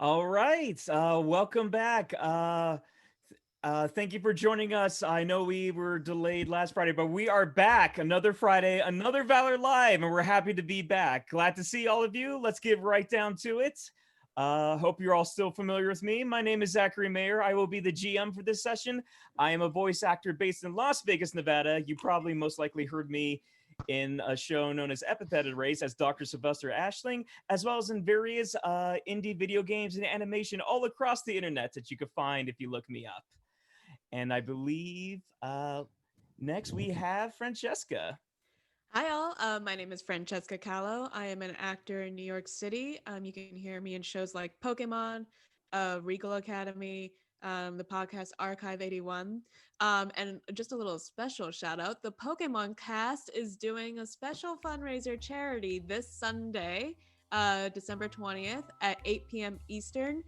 All right. Welcome back. Thank you for joining us. I know we were delayed last Friday, but we are back. Another Friday, another Valor Live, and we're happy to be back. Glad to see all of you. Let's get right down to it. Hope you're all still familiar with me. My name is Zack Maher. I will be the GM for this session. I am a voice actor based in Las Vegas, Nevada. You probably most likely heard me in a show known as Epitheted Race as Dr. Sylvester Ashling, as well as in various indie video games and animation all across the internet that you can find if you look me up. And I believe next we have Francesca. Hi, all. My name is Francesca Calo. I am an actor in New York City. You can hear me in shows like Pokemon, Regal Academy, the podcast Archive 81. And just a little special shout out the Pokemon cast is doing a special fundraiser charity this Sunday. December 20th at 8 p.m. Eastern.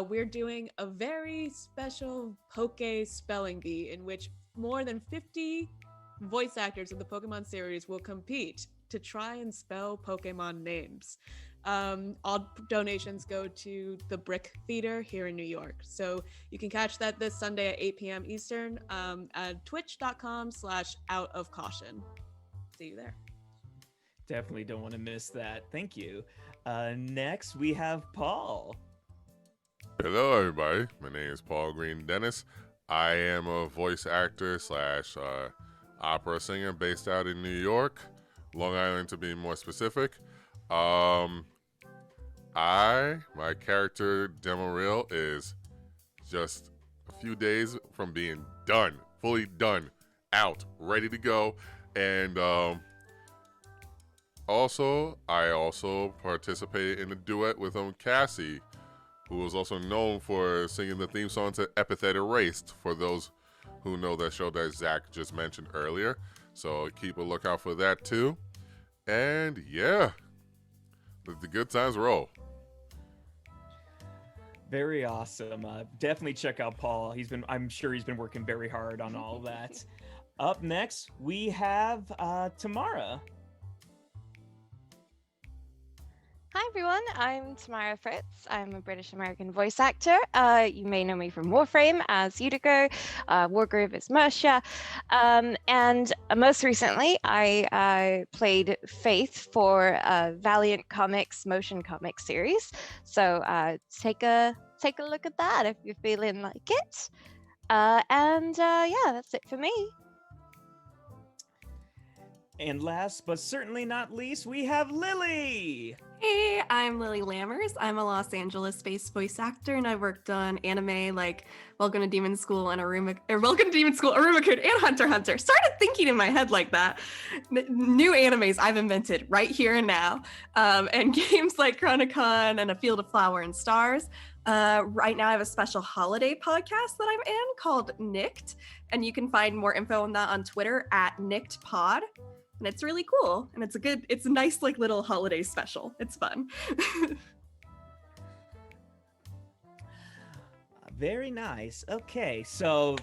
We're doing a very special Poke Spelling Bee in which more than 50 voice actors of the Pokemon series will compete to try and spell Pokemon names. All donations go to the Brick Theater here in New York. So you can catch that this Sunday at 8 p.m. Eastern at twitch.com/outofcaution. See you there. Definitely don't want to miss that. Thank you. Next, we have Paul. Hello, everybody. My name is Paul Greene-Dennis. I am a voice actor slash opera singer based out in New York, Long Island to be more specific. My character, Demaril, is just a few days from being done, fully done, out, ready to go. And I also participated in a duet with Cassie, who was also known for singing the theme song to Epitheted Race, for those who know that show that Zach just mentioned earlier. So keep a lookout for that too. And yeah, let the good times roll. Very awesome. Definitely check out Paul. I'm sure he's been working very hard on all of that. Up next, we have Tamara. Hi everyone, I'm Tamara Fritz. I'm a British American voice actor. You may know me from Warframe as Udigo, Wargroove as Mercia, and most recently I played Faith for Valiant Comics motion comic series. So take a look at that if you're feeling like it. Yeah, that's it for me. And last but certainly not least, we have Lily. Hey, I'm Lily Lammers. I'm a Los Angeles-based voice actor, and I worked on anime like Welcome to Demon School and Welcome to Demon School, Aruma-kun, and Hunter x Hunter. Started thinking in my head like that. New animes I've invented right here and now, and games like Chronicon and A Field of Flower and Stars. Right now I have a special holiday podcast that I'm in called Nicked, and you can find more info on that on Twitter at NickedPod. And it's really cool, and it's a nice like little holiday special. It's fun. Very nice. Okay, so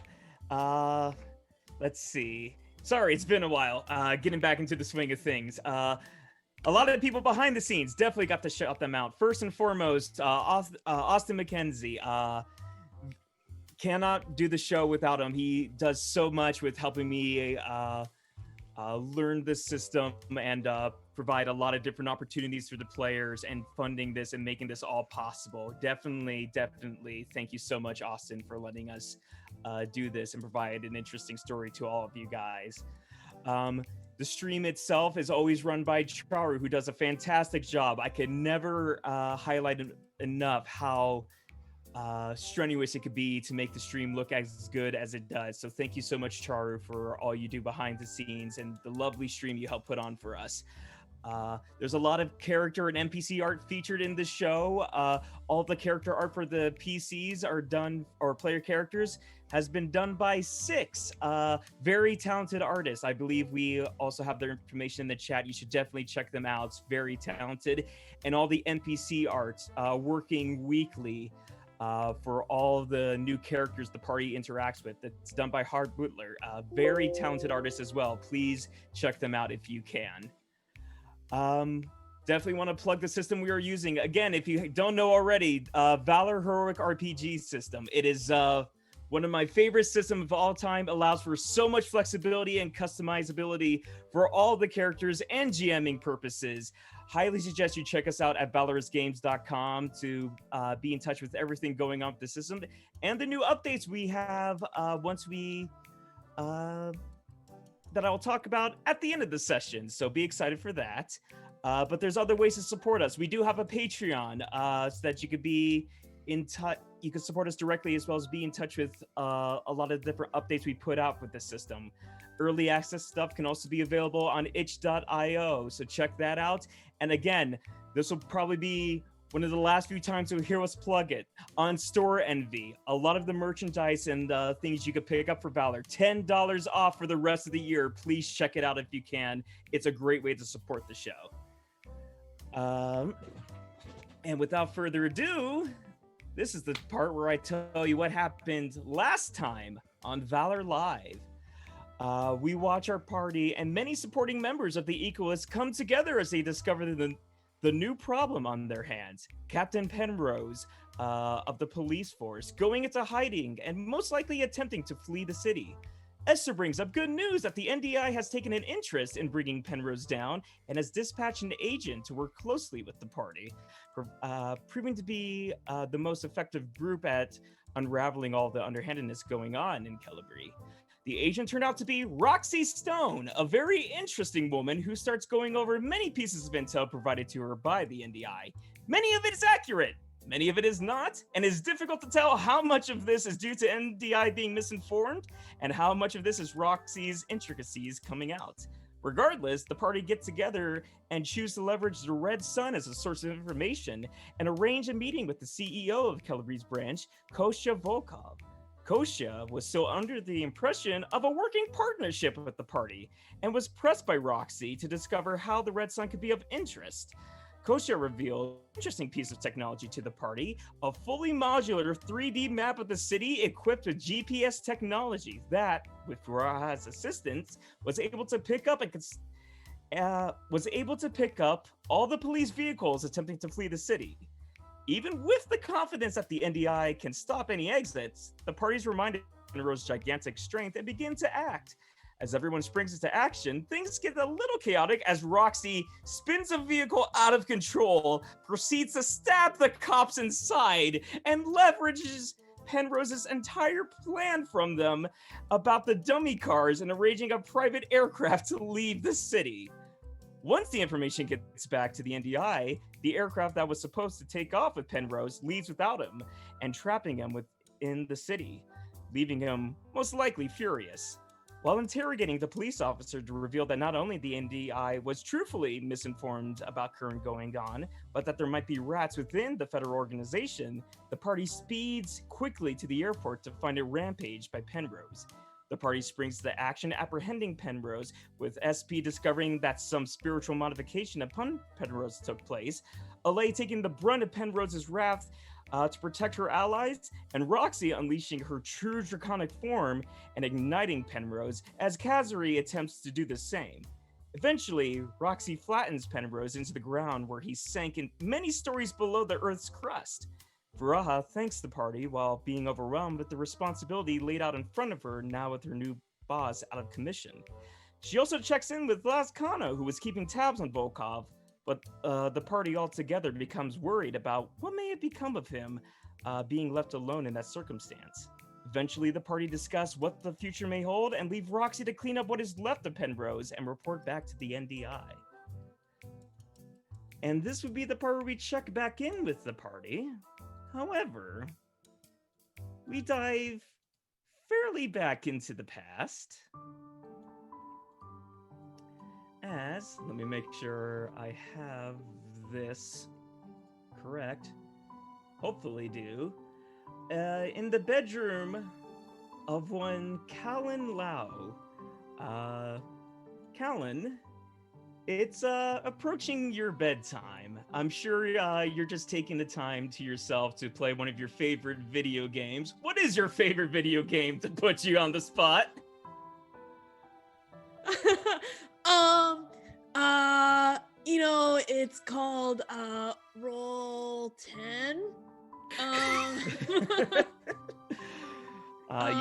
let's see. Sorry, it's been a while. Getting back into the swing of things. A lot of the people behind the scenes definitely got to shout them out. First and foremost, Austin McKenzie. Cannot do the show without him. He does so much with helping me learn this system and provide a lot of different opportunities for the players and funding this and making this all possible. Definitely thank you so much, Austin, for letting us do this and provide an interesting story to all of you guys. The stream itself is always run by Charu, who does a fantastic job. I could never highlight enough how strenuous it could be to make the stream look as good as it does. So thank you so much, Charu, for all you do behind the scenes and the lovely stream you help put on for us. There's a lot of character and NPC art featured in this show. All the character art for the PCs are done, or player characters, has been done by 6 very talented artists. I believe we also have their information in the chat. You should definitely check them out. It's very talented. And all the NPC art working weekly for all of the new characters the party interacts with. It's done by Hart Butler, a very talented artist as well. Please check them out if you can. definitely want to plug the system we are using. Again, if you don't know already, Valor Heroic RPG system. It is one of my favorite systems of all time. Allows for so much flexibility and customizability for all the characters and GMing purposes. Highly suggest you check us out at valorousgames.com to be in touch with everything going on with the system and the new updates we have that I will talk about at the end of the session. So be excited for that. But there's other ways to support us. We do have a Patreon so that you could be in touch. You can support us directly as well as be in touch with a lot of different updates we put out with the system. Early access stuff can also be available on itch.io, so check that out. And again, this will probably be one of the last few times you'll hear us plug it on Store Envy. A lot of the merchandise and things you could pick up for Valor, $10 off for the rest of the year. Please check it out if you can. It's a great way to support the show. And without further ado, this is the part where I tell you what happened last time on Valor Live. We watch our party and many supporting members of the Equalists come together as they discover the new problem on their hands. Captain Penrose of the police force going into hiding and most likely attempting to flee the city. Esther brings up good news that the NDI has taken an interest in bringing Penrose down and has dispatched an agent to work closely with the party, proving to be the most effective group at unraveling all the underhandedness going on in Callabri. The agent turned out to be Roxy Stone, a very interesting woman who starts going over many pieces of intel provided to her by the NDI. Many of it is accurate, many of it is not, and it's difficult to tell how much of this is due to NDI being misinformed and how much of this is Roxy's intricacies coming out. Regardless, the party get together and choose to leverage the Red Sun as a source of information and arrange a meeting with the CEO of Calabri's branch, Kostya Volkov. Kostya was still under the impression of a working partnership with the party and was pressed by Roxy to discover how the Red Sun could be of interest. Kostya revealed an interesting piece of technology to the party, a fully modular 3D map of the city equipped with GPS technology that, with Furaha's assistance, was able to pick up all the police vehicles attempting to flee the city. Even with the confidence that the NDI can stop any exits, the party's reminded of Penrose's gigantic strength and begin to act. As everyone springs into action, things get a little chaotic as Roxy spins a vehicle out of control, proceeds to stab the cops inside, and leverages Penrose's entire plan from them about the dummy cars and arranging a private aircraft to leave the city. Once the information gets back to the NDI, the aircraft that was supposed to take off with Penrose leaves without him and trapping him within the city, leaving him most likely furious. While interrogating the police officer to reveal that not only the NDI was truthfully misinformed about current going on, but that there might be rats within the federal organization, the party speeds quickly to the airport to find a rampage by Penrose. The party springs to action apprehending Penrose, with SP discovering that some spiritual modification upon Penrose took place, Allez taking the brunt of Penrose's wrath to protect her allies, and Roxy unleashing her true draconic form and igniting Penrose as Kazhri attempts to do the same. Eventually, Roxy flattens Penrose into the ground where he sank in many stories below the Earth's crust. Furaha thanks the party while being overwhelmed with the responsibility laid out in front of her now with her new boss out of commission. She also checks in with Lazcano, who was keeping tabs on Volkov, but the party altogether becomes worried about what may have become of him being left alone in that circumstance. Eventually, the party discuss what the future may hold and leave Roxy to clean up what is left of Penrose and report back to the NDI. And this would be the part where we check back in with the party. However, we dive fairly back into the past. Let me make sure I have this correct. Hopefully do. In the bedroom of one Callon Lau. Callon, it's approaching your bedtime. I'm sure you're just taking the time to yourself to play one of your favorite video games. What is your favorite video game, to put you on the spot? You know, it's called Roll 10.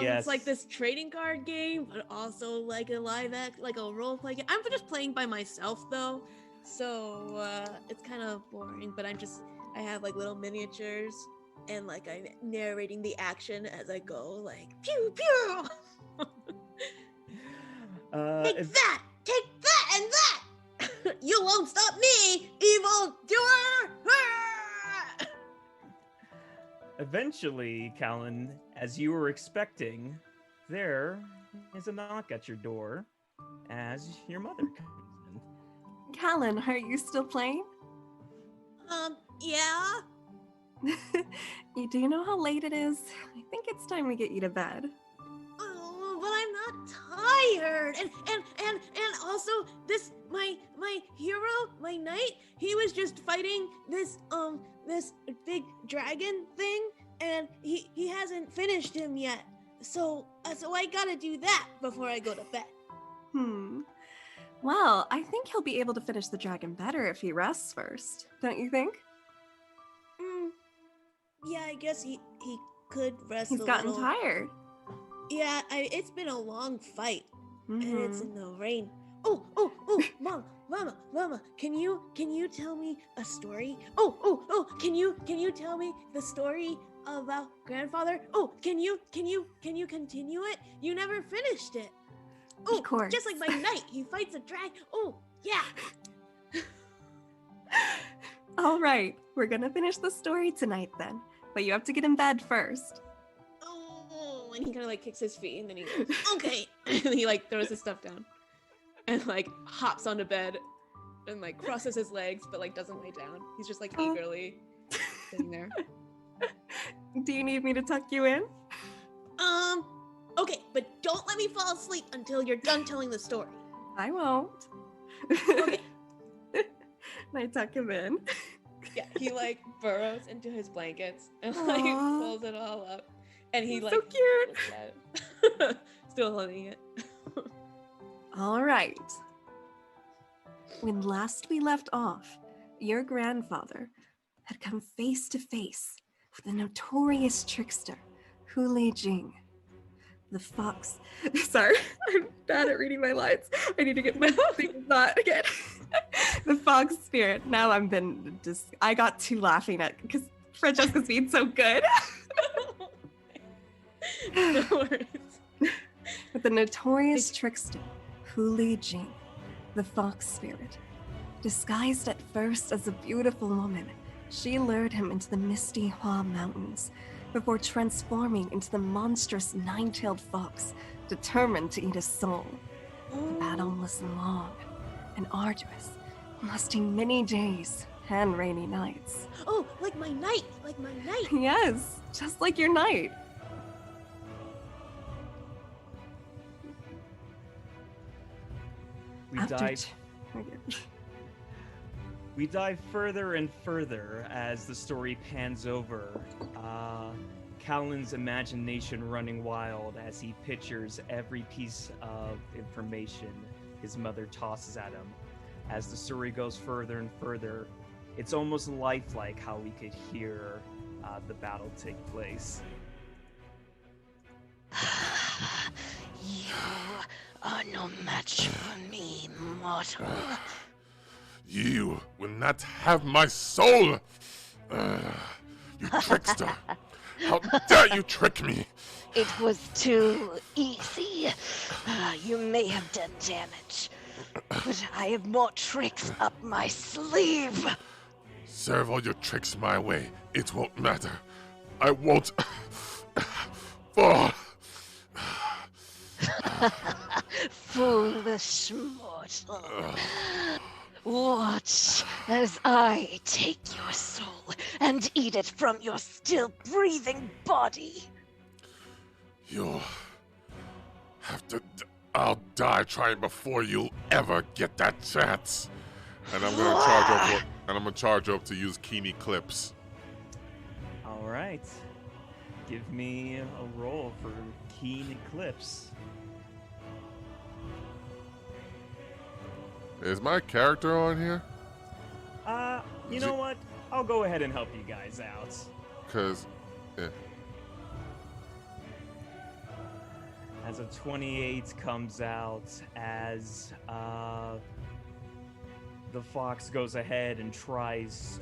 Yes. It's like this trading card game, but also like a live act, like a role play game. I'm just playing by myself though, so it's kind of boring. But I have like little miniatures, and like I'm narrating the action as I go, like pew pew. Take that, and that. You won't stop me, evil doer. Eventually, Callon, as you were expecting, there is a knock at your door as your mother comes Callon, are you still playing? Yeah. You do know how late it is? I think it's time we get you to bed. Oh, but I'm not tired. And also this my hero, my knight, he was just fighting this big dragon thing, and he hasn't finished him yet. So I gotta do that before I go to bed. Well, I think he'll be able to finish the dragon better if he rests first. Don't you think? Yeah, I guess he could rest. He's gotten tired. Yeah, it's been a long fight, and it's in the rain. Oh, Mama, can you tell me a story? Oh, can you tell me the story about grandfather? Oh, can you continue it? You never finished it. Oh, Of course. Just like my knight, he fights a dragon. Oh, yeah. All right, we're gonna finish the story tonight then, but you have to get in bed first. Oh, and he kind of like kicks his feet, and then he goes, okay, and he like throws his stuff down, and like hops onto bed, and like crosses his legs, but like doesn't lay down. He's just like eagerly sitting there. Do you need me to tuck you in? Okay, but don't let me fall asleep until you're done telling the story. I won't. Okay. I tuck him in. Yeah, he like burrows into his blankets and like Aw. pulls it all up, and he He's like so cute. goes to bed. Still holding it. All right. When last we left off, your grandfather had come face to face with the notorious trickster, Huli Jing. The fox. Sorry, I'm bad at reading my lines. I need to get my things not again. The fox spirit. Now I got too laughing at because Francesca's being so good. No worries. With the notorious trickster, Huli Jing, the fox spirit. Disguised at first as a beautiful woman, she lured him into the misty Hua Mountains before transforming into the monstrous nine-tailed fox, determined to eat his soul. The battle was long and arduous, lasting many days and rainy nights. Oh, like my knight. Yes, just like your knight. We dive further and further as the story pans over. Callon's imagination running wild as he pictures every piece of information his mother tosses at him. As the story goes further and further, it's almost lifelike how we could hear the battle take place. You are no match for me, mortal. You will not have my soul! You trickster! How dare you trick me! It was too easy. You may have done damage, but I have more tricks up my sleeve. Serve all your tricks my way. It won't matter. I won't fall. Foolish mortal. Watch as I take your soul and eat it from your still breathing body. You'll have to. I'll die trying before you'll ever get that chance. And I'm gonna charge up to use keen eclipse. All right. Give me a roll for Keen Eclipse. Is my character on here? You know what? I'll go ahead and help you guys out. Because, yeah. As a 28 comes out, as the fox goes ahead and tries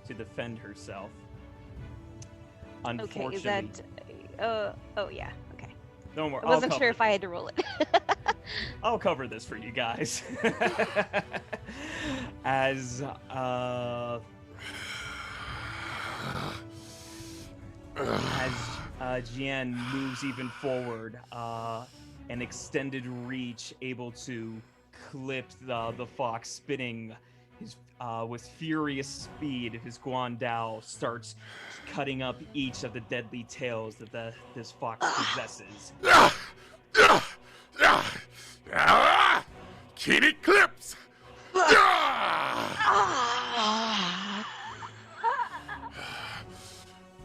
to defend herself. Okay, Unfortunately, is that? Oh yeah. Okay. don't worry. I wasn't sure if I had to roll it. I'll cover this for you guys. As Jian moves even forward, an extended reach able to clip the fox, spinning his with furious speed. His Guandao starts cutting up each of the deadly tails that this fox possesses. Kitty clips!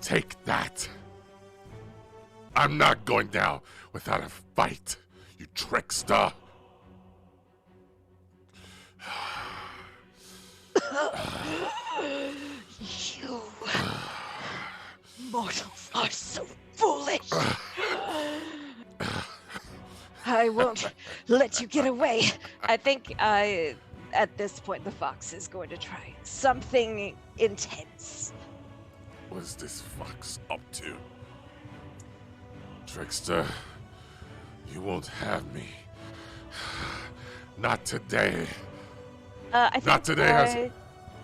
Take that. I'm not going down without a fight, you trickster. You mortals are so foolish. I won't let you get away. I think at this point the fox is going to try something intense. What is this fox up to? Trickster, you won't have me. Not today. Not today,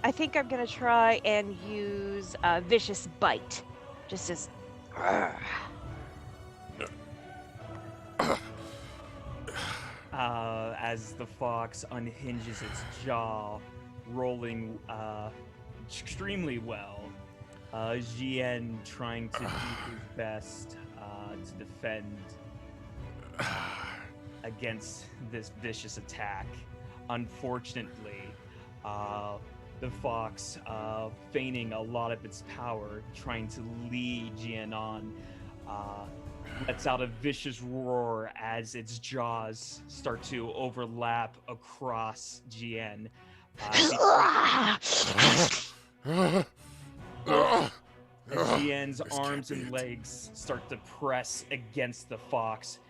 I think I'm gonna try and use vicious bite, just as. As the fox unhinges its jaw, rolling extremely well. Jian trying to do his best to defend against this vicious attack. Unfortunately, the fox, feigning a lot of its power, trying to lead Jian on, lets out a vicious roar as its jaws start to overlap across Jian. As Jian's arms and legs start to press against the fox,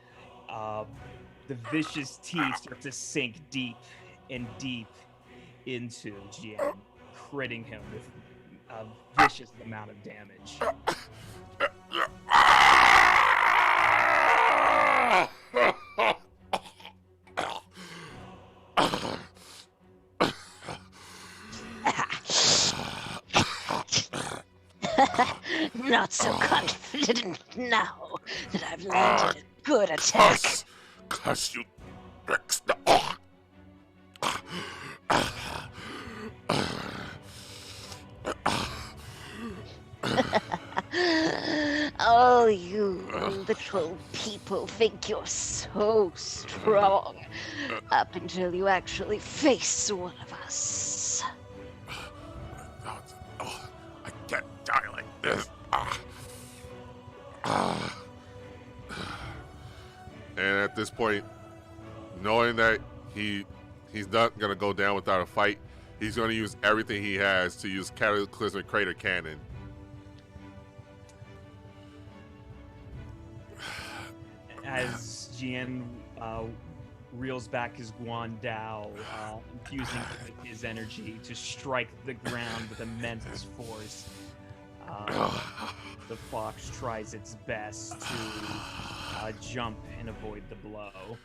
the vicious teeth start to sink deep and deep into Jian, critting him with a vicious amount of damage. Not so confident now that I've landed a good attack. Cuss, you trickster. Oh, you little people think you're so strong up until you actually face one of us. I can't die like this. And at this point, knowing that he's not gonna go down without a fight, he's gonna use everything he has to use Cataclysmic Crater Cannon. As Jian reels back his Guandao, infusing his energy to strike the ground with immense force, the fox tries its best to jump and avoid the blow.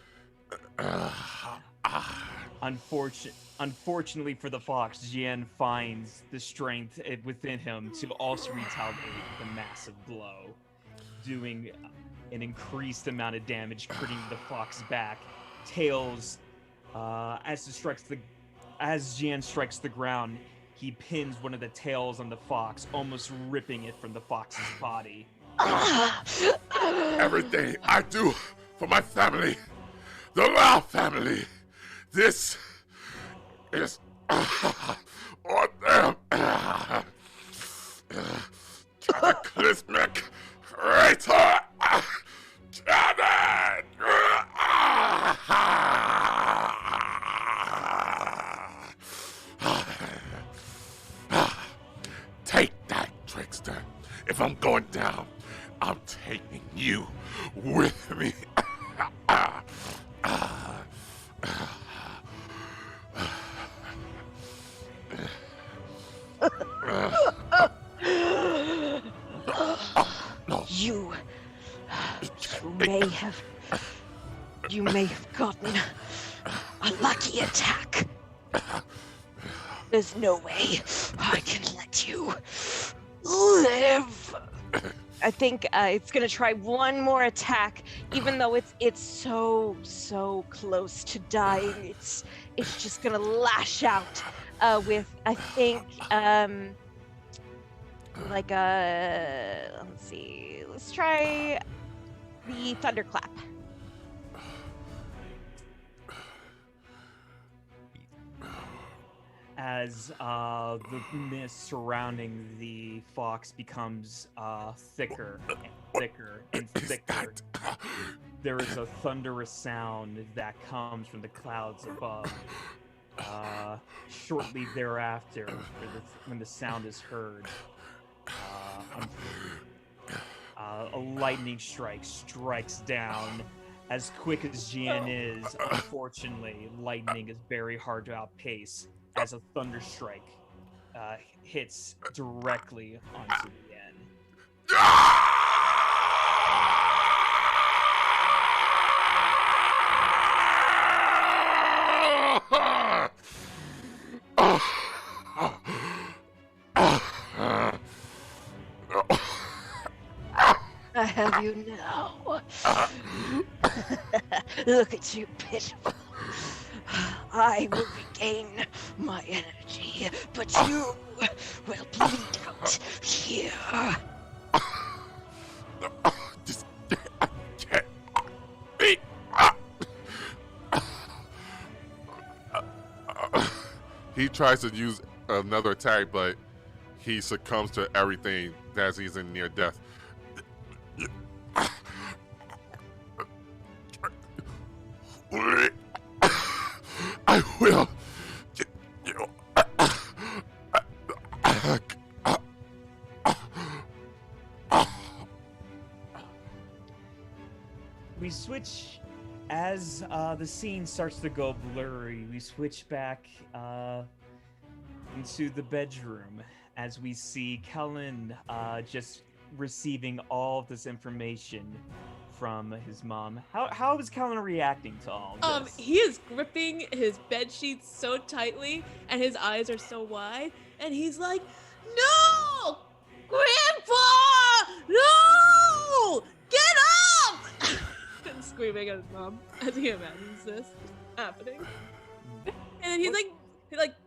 Unfortunately for the fox, Jian finds the strength within him to also retaliate with a massive blow, doing an increased amount of damage, critting the fox back. Tails, as Jian strikes the ground, he pins one of the tails on the fox, almost ripping it from the fox's body. Everything I do for my family, the Lao family, this is on them. Cataclysmic Crater Cannon! taking you with me. No. You may have gotten a lucky attack. There's no way I can let you live. I think it's gonna try one more attack, even though it's so close to dying. It's just gonna lash out with, I think, like a, let's see, let's try the thunderclap. As the mist surrounding the fox becomes thicker and thicker and thicker, there is a thunderous sound that comes from the clouds above. Shortly thereafter, when the sound is heard, a lightning strike strikes down. As quick as Gian is, unfortunately, lightning is very hard to outpace as a thunder strike hits directly onto the end. I have you now. Look at you, pitiful. I will regain my energy, but you will bleed out here. Just he tries to use another attack, but he succumbs to everything as he's in near death. I will get you. We switch as the scene starts to go blurry. We switch back into the bedroom as we see Callon just receiving all of this information from his mom. How is Callon reacting to all of this? He is gripping his bed sheets so tightly, and his eyes are so wide, and he's like, "No, Grandpa, no, get up!" and screaming at his mom as he imagines this happening. And then he's like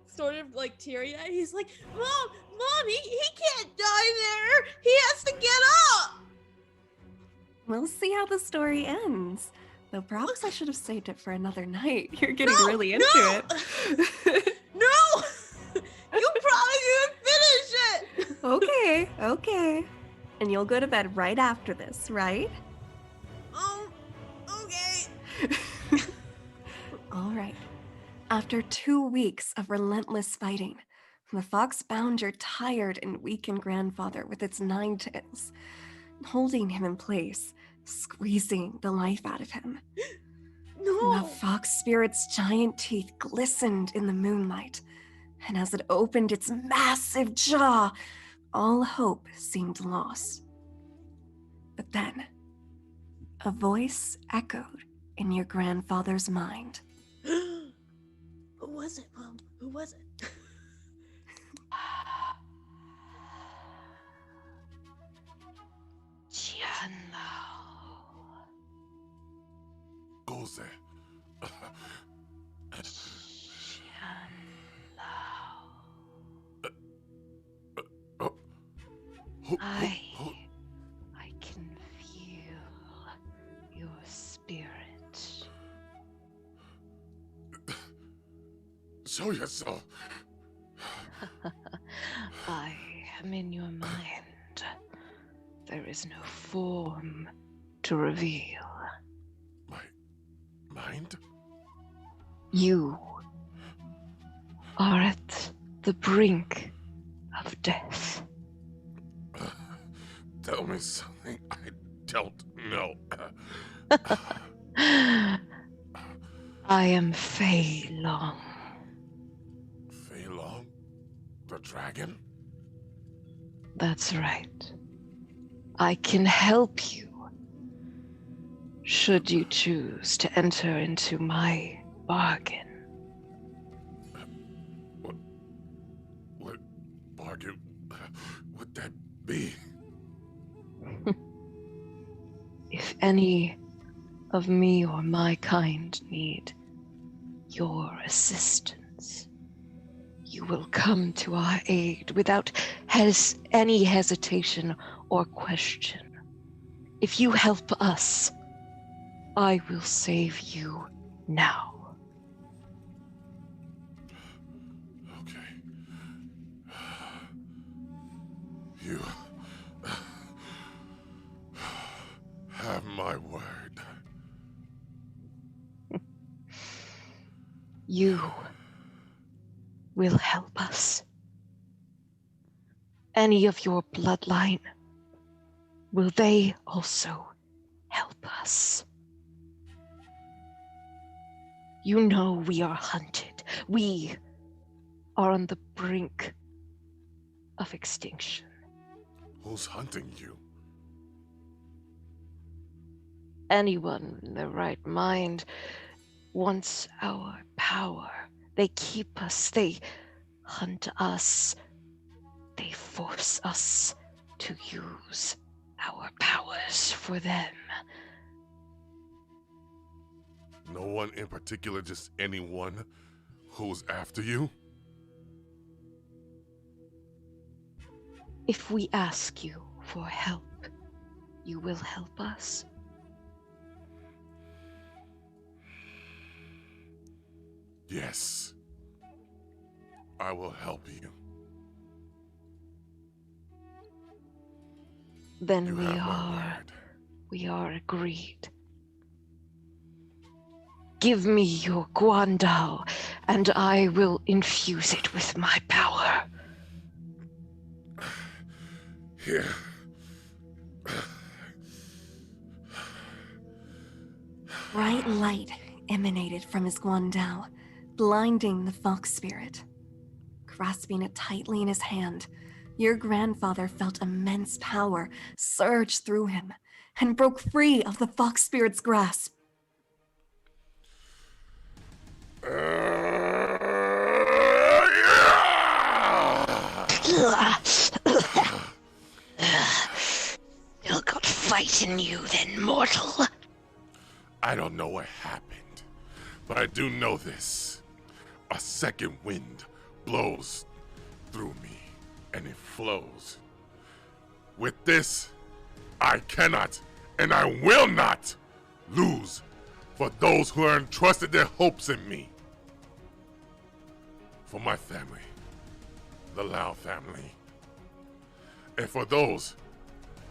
sort of like teary-eyed. He's like, Mom, he can't die there. He has to get up. We'll see how the story ends. Though perhaps I should have saved it for another night. You're getting really into it. No! You promised you would finish it! Okay. And you'll go to bed right after this, right? Okay. All right. After 2 weeks of relentless fighting, the fox bound your tired and weakened grandfather with its 9 tails, holding him in place, squeezing the life out of him. No! The fox spirit's giant teeth glistened in the moonlight, and as it opened its massive jaw, all hope seemed lost. But then, a voice echoed in your grandfather's mind. Who was it, Mom? Who was it? Goes there. I can feel your spirit. Show yourself. I am in your mind. There is no form to reveal. My mind? You are at the brink of death. Tell me something I don't know. I am Fei Long. Fei Long? The dragon? That's right. I can help you, should you choose to enter into my bargain. What bargain would that be? If any of me or my kind need your assistance, you will come to our aid without any hesitation or question. If you help us, I will save you now. Okay. You have my word. You will help us. Any of your bloodline, will they also help us? You know we are hunted. We are on the brink of extinction. Who's hunting you? Anyone in their right mind wants our power. They keep us, they hunt us, they force us to use our powers for them. No one in particular, just anyone who's after you? If we ask you for help, you will help us. Yes. I will help you. Then You have my word. we are agreed. Give me your Guandao, and I will infuse it with my power. Here. Bright light emanated from his Guandao, blinding the fox spirit. Grasping it tightly in his hand, your grandfather felt immense power surge through him and broke free of the fox spirit's grasp. Still got fight in you then, mortal. I don't know what happened, but I do know this. A second wind blows through me, and it flows. With this, I cannot and I will not lose for those who are entrusted their hopes in me. For my family, the Lau family, and for those,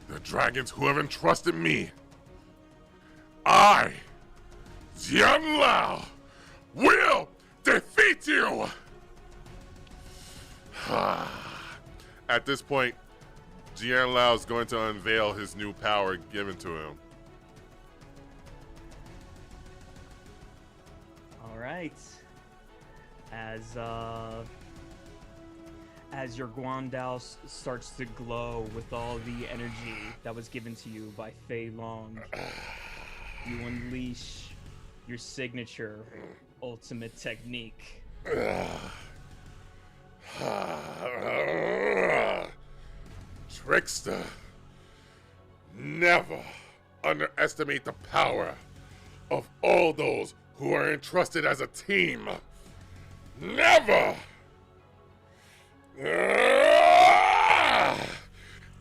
the dragons who have entrusted me, I, Jian Lao, will defeat you! At this point, Jian Lao is going to unveil his new power given to him. All right. As your Guandao starts to glow with all the energy that was given to you by Fei Long, you unleash your signature ultimate technique. Trickster, never underestimate the power of all those who are entrusted as a team. Never!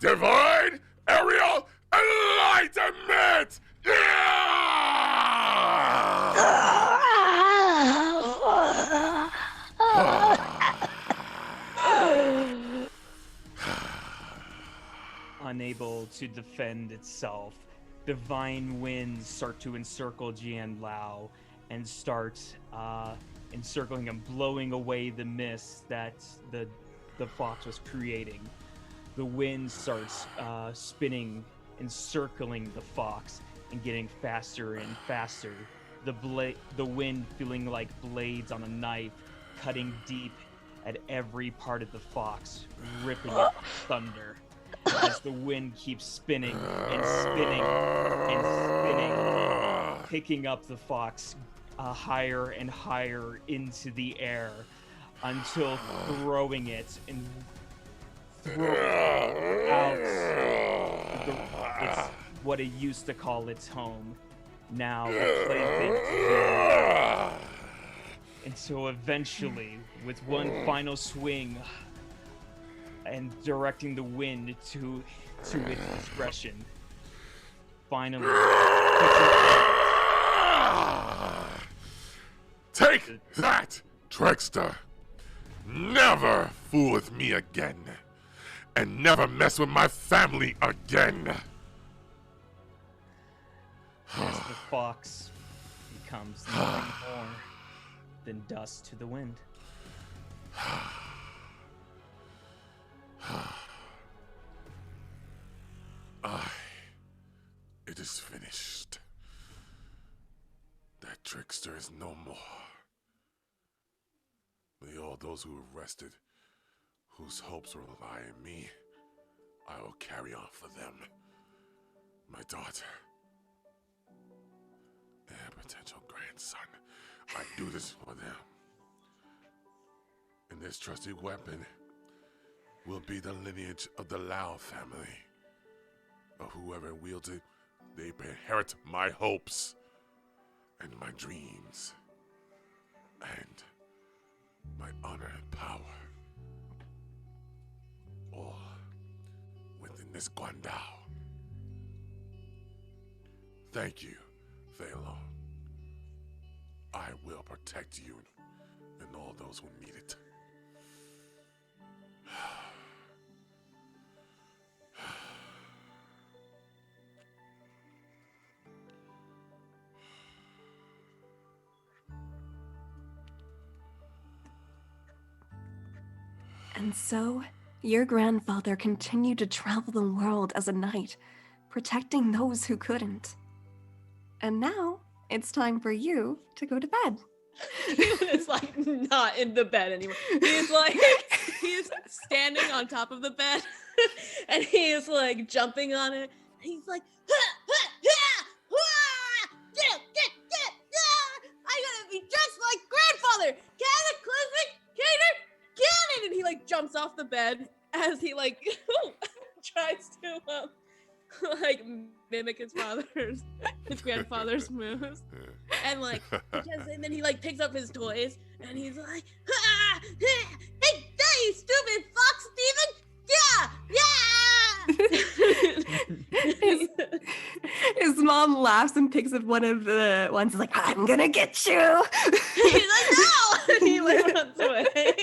Divine aerial enlightenment! Unable to defend itself, divine winds start to encircle Jian Lao and start encircling him, blowing away the mist that the fox was creating. The wind starts spinning encircling the fox and getting faster and faster. The wind feeling like blades on a knife, cutting deep at every part of the fox, ripping it with thunder. As the wind keeps spinning and spinning and spinning, picking up the fox higher and higher into the air until throwing it and throwing out it's what it used to call its home. Now a plaything to them. And so eventually, with one final swing and directing the wind to its discretion, finally Take that, trickster! Never fool with me again, and never mess with my family again. as the fox becomes nothing more than dust to the wind. It is finished. That trickster is no more. May all those who were arrested, whose hopes rely on me, I will carry on for them. My daughter and potential grandson. I do this for them. And this trusty weapon will be the lineage of the Lau family. Of whoever wields it, they inherit my hopes and my dreams and my honor and power. All within this Guandao. Thank you, Valor. I will protect you and all those who need it. And so, your grandfather continued to travel the world as a knight, protecting those who couldn't. And now, it's time for you to go to bed. It's like not in the bed anymore. He's standing on top of the bed and he is like jumping on it. He's like, I'm gonna be just like grandfather, cataclysmic cannon, and he like jumps off the bed as he like tries to like mimic his grandfather's moves, and like and then he like picks up his toys and he's like, hey, you stupid fox, Steven! Yeah! His mom laughs and picks up one of the ones. He's like, I'm gonna get you. He's like, no! And he like runs away.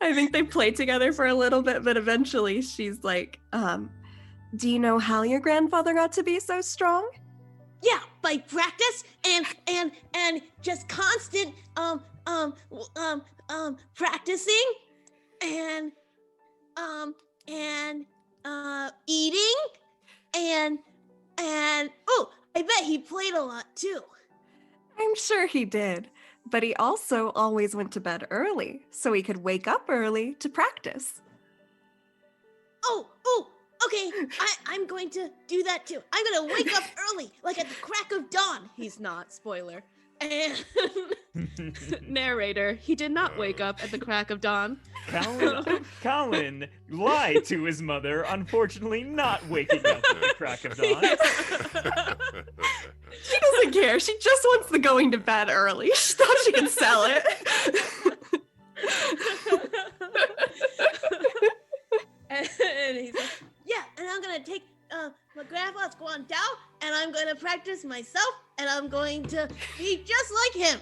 I think they play together for a little bit, but eventually she's like, do you know how your grandfather got to be so strong? Yeah, by practice and just constant practicing and eating and oh, I bet he played a lot too. I'm sure he did, but he also always went to bed early so he could wake up early to practice. Oh, okay, I'm going to do that too. I'm gonna wake up early, like at the crack of dawn. He's not, spoiler. And narrator, he did not wake up at the crack of dawn. Callon lied to his mother, unfortunately not waking up at the crack of dawn. She doesn't care. She just wants the going to bed early. She thought she could sell it. And he's like, yeah, and I'm gonna take my grandpa's Guandao, and I'm gonna practice myself, and I'm going to be just like him.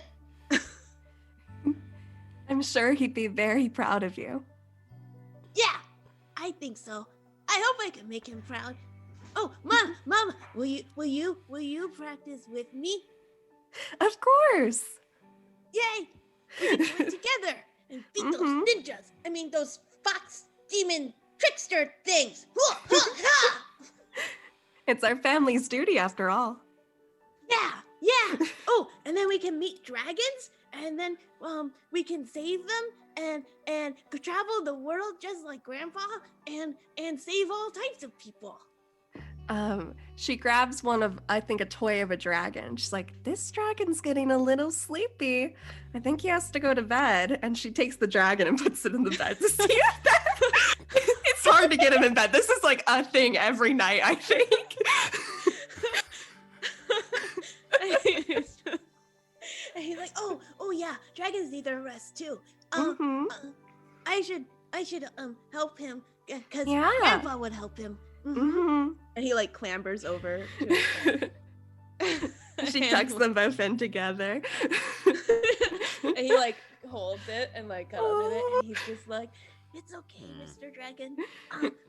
I'm sure he'd be very proud of you. Yeah, I think so. I hope I can make him proud. Oh, Mom, will you practice with me? Of course. Yay! We can do it together and beat those ninjas. I mean, those fox demon trickster things. It's our family's duty after all. Yeah. Oh, and then we can meet dragons, and then we can save them and travel the world just like Grandpa and save all types of people. She grabs one of, I think, a toy of a dragon. She's like, this dragon's getting a little sleepy. I think he has to go to bed. And she takes the dragon and puts it in the bed to see if that... It's hard to get him in bed. This is like a thing every night, I think. And he's like, oh yeah, dragons need their rest too. I should help him because Grandpa would help him. And he like clambers over to She tucks them both in together. and he like holds it and like cuddles with it, and he's just like, it's okay, Mr. Dragon.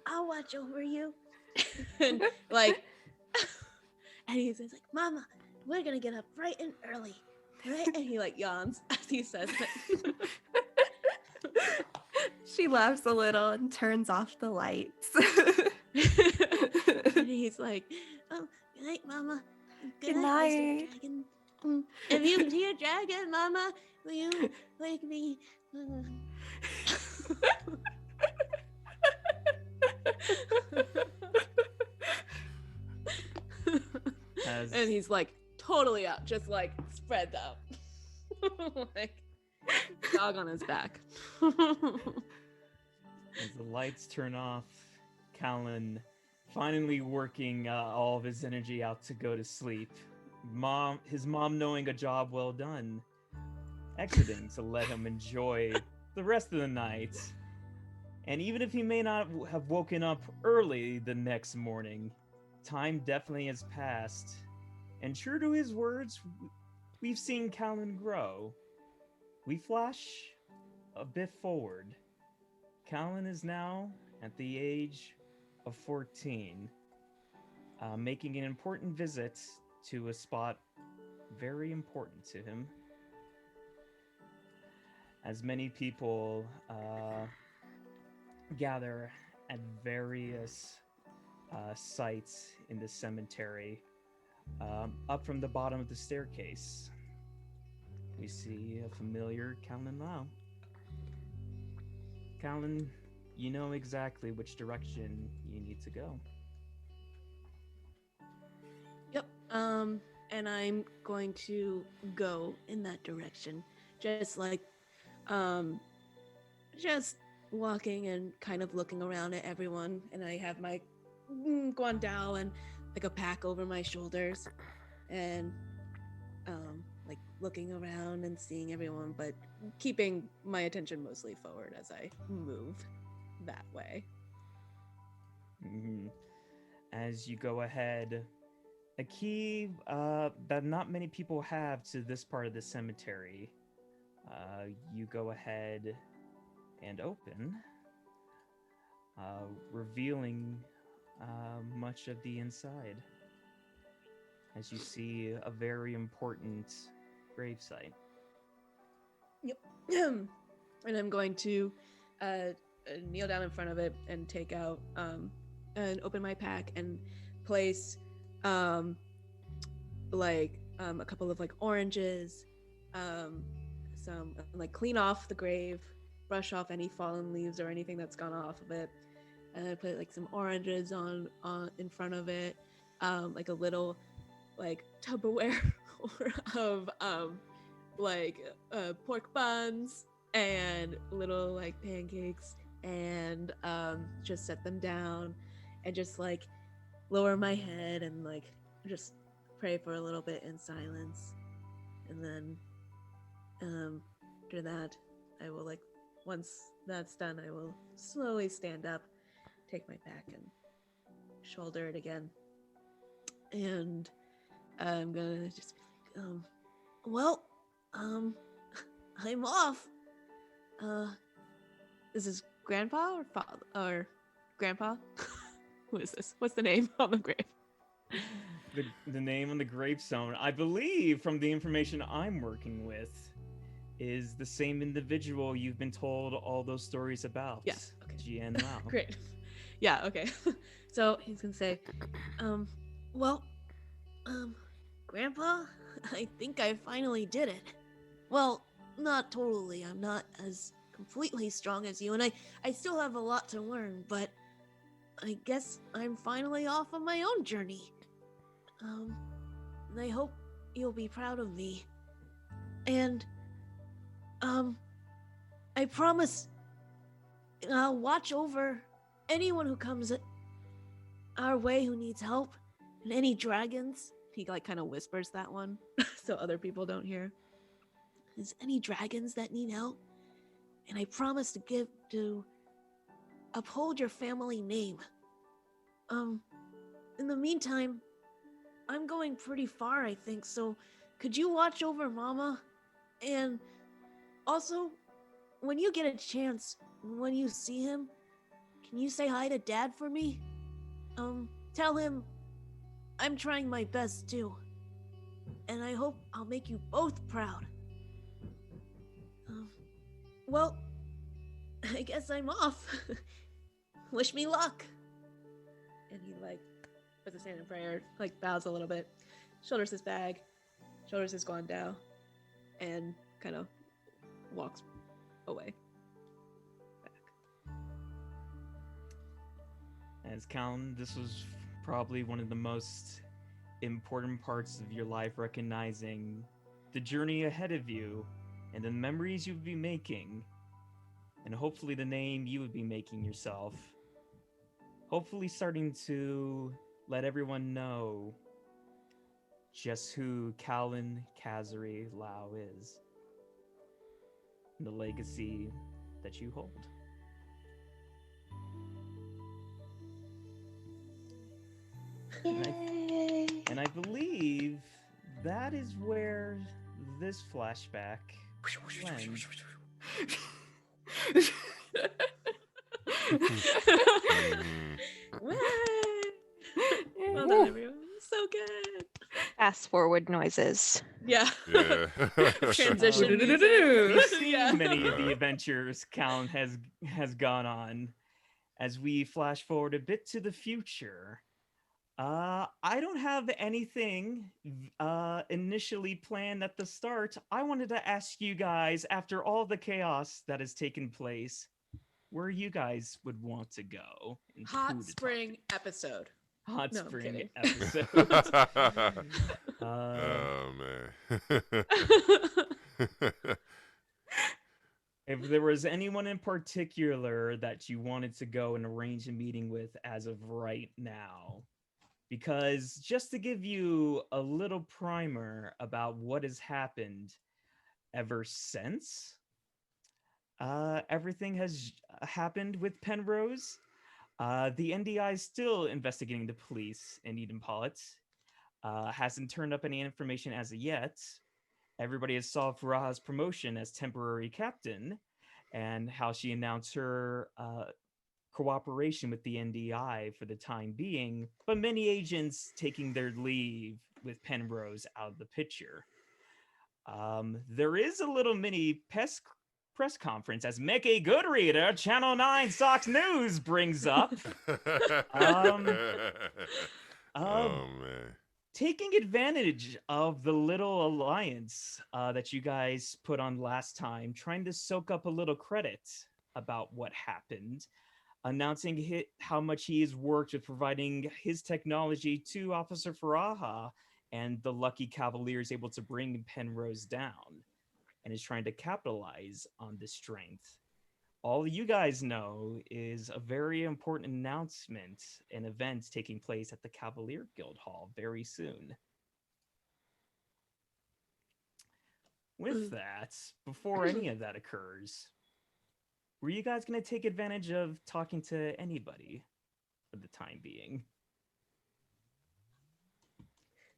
I'll watch over you. and like And he's like, Mama, we're gonna get up bright and early, right? and he like yawns as he says it. She laughs a little and turns off the lights. And he's like, good night, Mama. Good Mr. night. Dragon. If you see a dragon, Mama, will you wake me? And he's like totally out, just like spread out. Like dog on his back. As the lights turn off, Callon finally working all of his energy out to go to sleep. His mom knowing a job well done, exiting to let him enjoy the rest of the night. And even if he may not have woken up early the next morning, time definitely has passed. And true to his words, we've seen Callon grow. We flash a bit forward. Callon is now at the age of 14, making an important visit to a spot very important to him. As many people gather at various sites in the cemetery, up from the bottom of the staircase, we see a familiar Callon Lau. Callon, you know exactly which direction you need to go. Yep. And I'm going to go in that direction. Just like, just walking and kind of looking around at everyone. And I have my guandao and like a pack over my shoulders. And, like looking around and seeing everyone, but keeping my attention mostly forward as I move that way. Mm-hmm. As you go ahead, a key that not many people have to this part of the cemetery, you go ahead and open, revealing much of the inside, as you see a very important gravesite. Yep. And I'm going to kneel down in front of it and take out and open my pack and place like a couple of like oranges, some like clean off the grave, brush off any fallen leaves or anything that's gone off of it, and I put like some oranges on in front of it, like a little like Tupperware of like pork buns and little like pancakes, and just set them down and just like lower my head and like just pray for a little bit in silence. And then after that, I will like, once that's done, I will slowly stand up, take my pack and shoulder it again. And I'm gonna just be like, well, I'm off. Is this Grandpa or father or Grandpa? Who is this? What's the name on the grave? The name on the gravestone, I believe, from the information I'm working with, is the same individual you've been told all those stories about. Yeah, okay. GN Lau. Great. Yeah, okay. So he's gonna say, well, Grandpa, I think I finally did it. Well, not totally. I'm not as completely strong as you, and I still have a lot to learn, but I guess I'm finally off on my own journey. And I hope you'll be proud of me. And, I promise I'll watch over anyone who comes our way who needs help, and any dragons. He like kind of whispers that one so other people don't hear. There's any dragons that need help, and I promise to uphold your family name. In the meantime, I'm going pretty far, I think, so could you watch over Mama? And also, when you get a chance, when you see him, can you say hi to Dad for me? Tell him I'm trying my best too. And I hope I'll make you both proud. Well, I guess I'm off. Wish me luck. And he like puts his hand in prayer, like bows a little bit, shoulders his bag, shoulders his guandao, and kind of walks away. Back. As Callon, this was probably one of the most important parts of your life, recognizing the journey ahead of you and the memories you would be making, and hopefully the name you would be making yourself. Hopefully starting to let everyone know just who Callon Kazhri Lau is, and the legacy that you hold. And I believe that is where this flashback ends. Well done, everyone. So good. Fast forward noises. Yeah. Yeah. Transition. We've seen Yeah. many of the adventures Callon has gone on. As we flash forward a bit to the future, I don't have anything initially planned at the start. I wanted to ask you guys, after all the chaos that has taken place, where you guys would want to go. And who Hot to talk spring to. episode. Hot No, I'm spring kidding. episode. Oh man. If there was anyone in particular that you wanted to go and arrange a meeting with as of right now, because just to give you a little primer about what has happened ever since everything has happened with Penrose, the NDI is still investigating the police in Eden Pollitt. Hasn't turned up any information as of yet. Everybody has saw Faraha's promotion as temporary captain and how she announced her cooperation with the NDI for the time being, but many agents taking their leave with Penrose out of the picture. There is a little mini press conference, as Mickey Goodreader, Channel 9 Sox News, brings up. Oh man. Taking advantage of the little alliance that you guys put on last time, trying to soak up a little credit about what happened, announcing how much he has worked with providing his technology to Officer Faraha, and the lucky Cavalier is able to bring Penrose down, and is trying to capitalize on this strength. All you guys know is a very important announcement and event taking place at the Cavalier Guild Hall very soon. With that, before any of that occurs, were you guys going to take advantage of talking to anybody for the time being?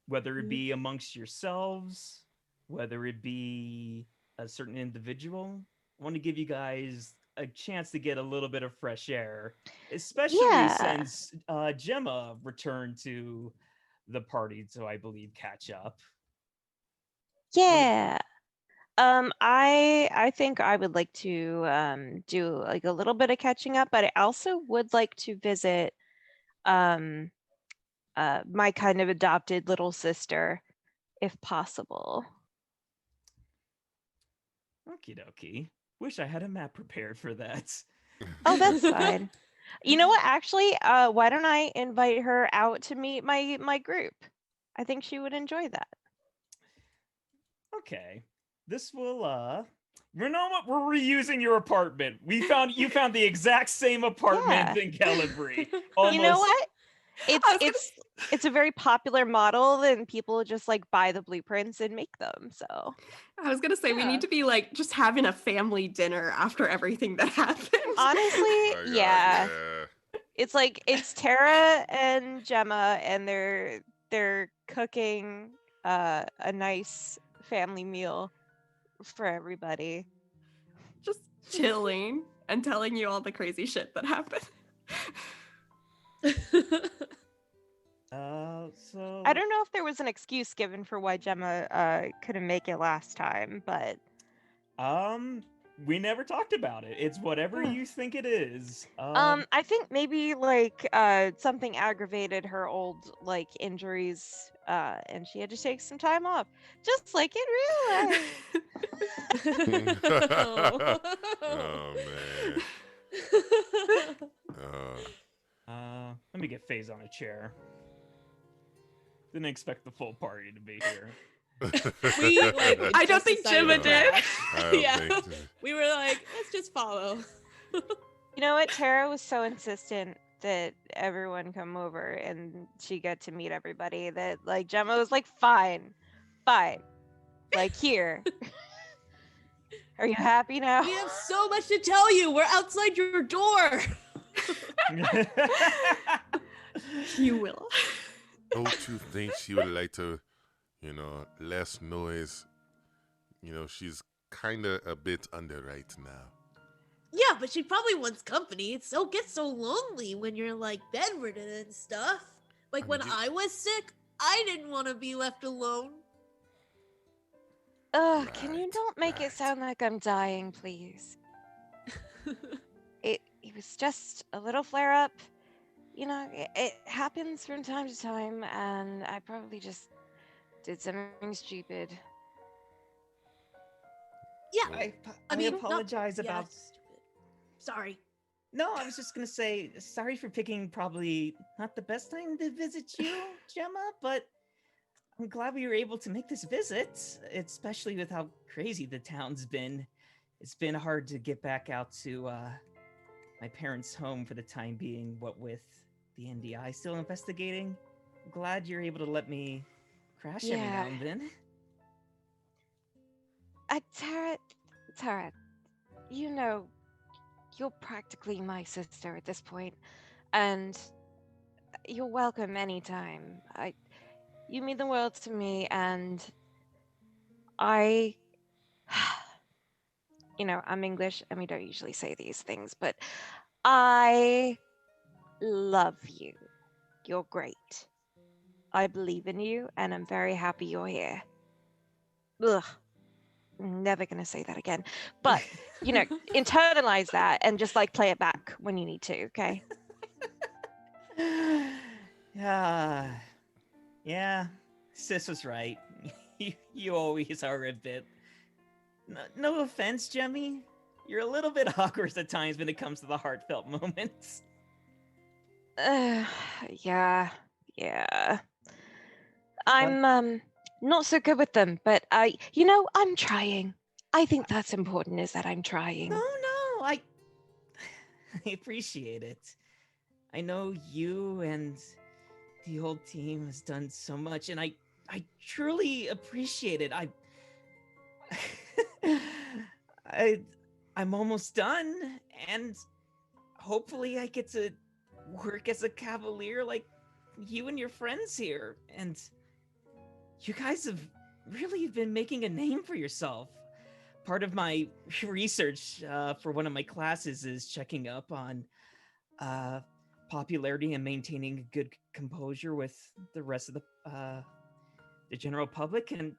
Whether it be amongst yourselves, whether it be a certain individual, I want to give you guys a chance to get a little bit of fresh air, especially since Gemma returned to the party to, I believe, catch up. Yeah. I think I would like to do like a little bit of catching up, but I also would like to visit um my kind of adopted little sister, if possible. Okie dokie. Wish I had a map prepared for that. Oh, that's fine. You know what? Actually, why don't I invite her out to meet my group? I think she would enjoy that. Okay. This will you know what? We're reusing your apartment. You found the exact same apartment Yeah. in Callabri. You know what? I was gonna It's a very popular model, and people just like buy the blueprints and make them. So I was gonna say we Yeah. need to be like just having a family dinner after everything that happened. honestly, Oh my God, yeah. yeah. It's like it's Tara and Gemma, and they're cooking a nice family meal for everybody. Just chilling and telling you all the crazy shit that happened. So I don't know if there was an excuse given for why Gemma couldn't make it last time, but we never talked about it. It's whatever Huh. you think it is. I think maybe like something aggravated her old like injuries and she had to take some time off, just like in real life. Oh man. Let me get Faizon a chair. Didn't expect the full party to be here. We like. I don't just think decided Gemma to did. crash. I don't Yeah, think so. we were like, let's just follow. You know what? Tara was so insistent that everyone come over and she got to meet everybody that like Gemma was like, fine, like here. Are you happy now? We have so much to tell you. We're outside your door. You will. Don't you think she would like to, less noise? She's kind of a bit under right now. Yeah, but she probably wants company. It gets so lonely when you're like bedridden and stuff. Like when I was sick, I didn't want to be left alone. Ugh, can you Right, don't make it right. sound like I'm dying, please? It was just a little flare up. It happens from time to time, and I probably just did something stupid. Yeah, I mean, apologize yeah, about. stupid. Sorry. No, I was just gonna say sorry for picking probably not the best time to visit you, Gemma, but I'm glad we were able to make this visit, especially with how crazy the town's been. It's been hard to get back out to my parents' home for the time being, what with the NDI still investigating. I'm glad you're able to let me crash every now Yeah. and then. Tara, you're practically my sister at this point, and you're welcome anytime. You mean the world to me, and I, I'm English, and we don't usually say these things, but I love you. You're great. I believe in you, and I'm very happy you're here. Ugh. Never gonna say that again. But, internalize that and just like play it back when you need to, okay? Yeah, sis was right. You always are a bit. No offense, Jemmy. You're a little bit awkward at times when it comes to the heartfelt moments. Yeah. I'm not so good with them, but I'm trying. I think that's important is that I'm trying. No, I appreciate it. I know you and the whole team has done so much, and I truly appreciate it. I'm almost done, and hopefully I get to work as a cavalier like you and your friends here. And you guys have really been making a name for yourself. Part of my research for one of my classes is checking up on popularity and maintaining a good composure with the rest of the general public. And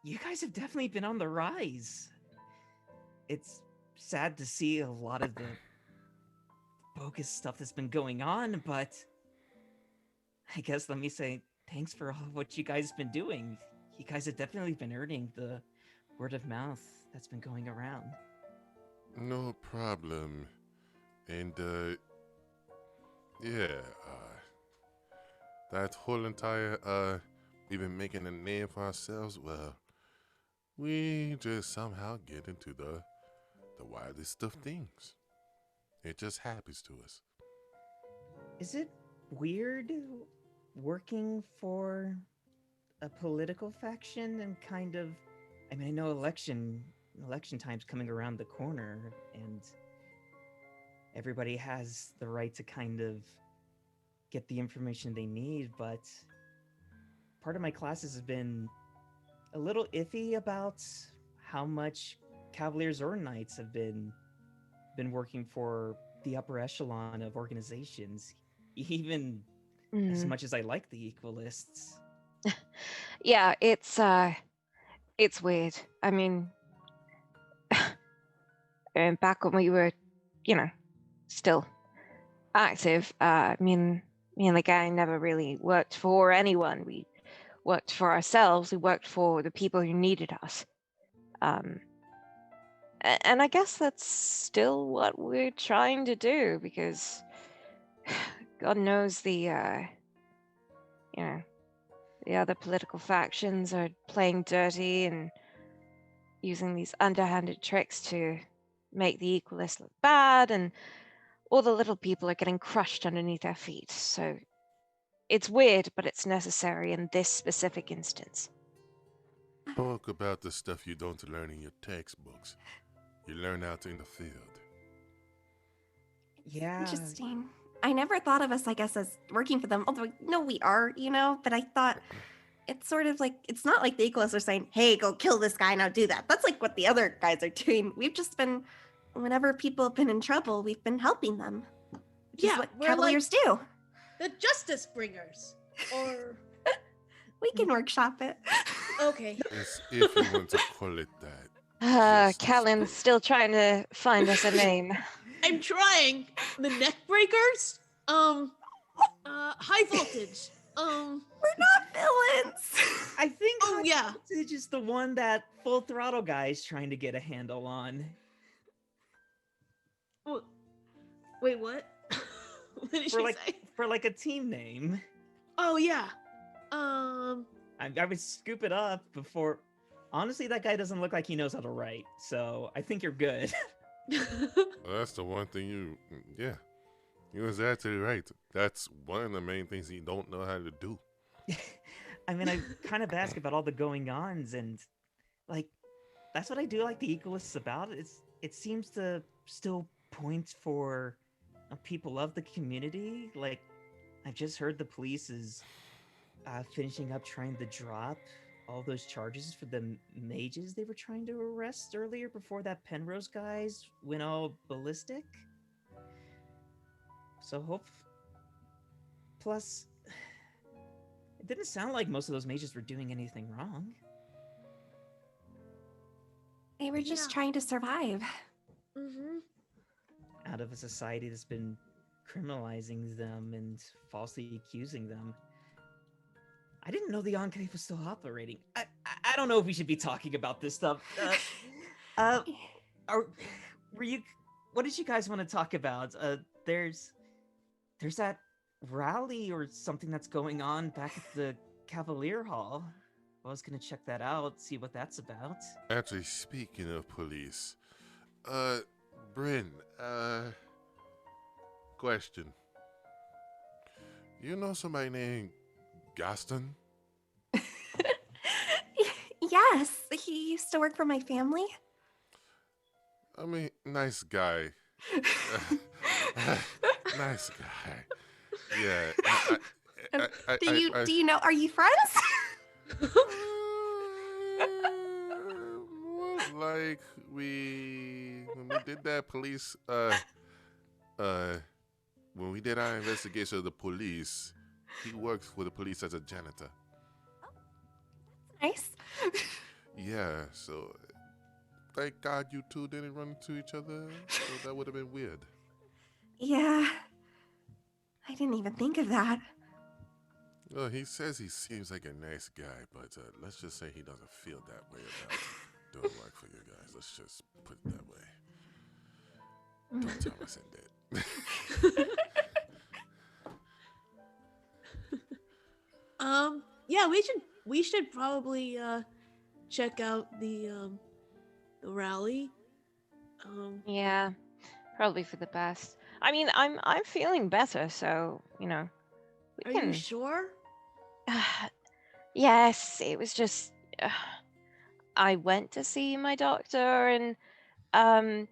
you guys have definitely been on the rise. It's sad to see a lot of the bogus stuff that's been going on, but I guess let me say thanks for all what you guys have been doing. You guys have definitely been earning the word of mouth that's been going around. No problem. And, yeah, that whole entire, we've been making a name for ourselves, well, we just somehow get into the wildest of things. It just happens to us. Is it weird working for a political faction and kind of, I mean, I know election time's coming around the corner and everybody has the right to kind of get the information they need, but part of my classes has been a little iffy about how much Cavaliers or Knights have been working for the upper echelon of organizations, even as much as I like the Equalists. Yeah, it's weird. I mean, back when we were, still active, me and the gang never really worked for anyone. We worked for ourselves. We worked for the people who needed us. And I guess that's still what we're trying to do, because God knows the other political factions are playing dirty and using these underhanded tricks to make the Equalists look bad, and all the little people are getting crushed underneath their feet. So it's weird, but it's necessary in this specific instance. Talk about the stuff you don't learn in your textbooks. You learn out in the field. Yeah. Interesting. I never thought of us, I guess, as working for them. Although, no, we are, but I thought it's sort of like, it's not like the Equalists are saying, hey, go kill this guy, now do that. That's like what the other guys are doing. We've just been, whenever people have been in trouble, we've been helping them. Which is what Cavaliers do. The justice bringers. Or We can workshop it. okay. As if you want to call it that. Callon's still trying to find us a name. I'm trying. The neck breakers? High voltage. We're not villains. I think Oh, yeah. it's just the one that Full Throttle guy is trying to get a handle on. Wait, what? What did she say? For like a team name. Oh, yeah. I would scoop it up before. Honestly, that guy doesn't look like he knows how to write, so I think you're good. Well, that's the one thing you was actually right. That's one of the main things you don't know how to do. I mean, I kind of ask about all the going-ons, and like, that's what I do like the Equalists about. It seems to still point for people of the community. Like, I've just heard the police is finishing up trying to drop all those charges for the mages they were trying to arrest earlier before that Penrose guys went all ballistic. So plus, it didn't sound like most of those mages were doing anything wrong. They were just trying to survive. Mm-hmm. Out of a society that's been criminalizing them and falsely accusing them. I didn't know the Enclave was still operating. I don't know if we should be talking about this stuff. What did you guys want to talk about? There's that rally or something that's going on back at the Cavalier Hall. I was gonna check that out, see what that's about. Actually, speaking of police, Bryn, question. You know somebody named Gaston? Yes, he used to work for my family. I mean, nice guy. Nice guy. Yeah. Do you know? Are you friends? Like when we did that police when we did our investigation of the police, he works for the police as a janitor. Nice. Yeah, so thank God you two didn't run into each other. So that would have been weird. Yeah. I didn't even think of that. Well, he says he seems like a nice guy, but let's just say he doesn't feel that way about doing work for you guys. Let's just put it that way. Don't tell him I said that. Yeah, we should probably check out the rally. Yeah, probably for the best. I mean, I'm feeling better, so we Are can. you sure? Yes, it was just I went to see my doctor, and um,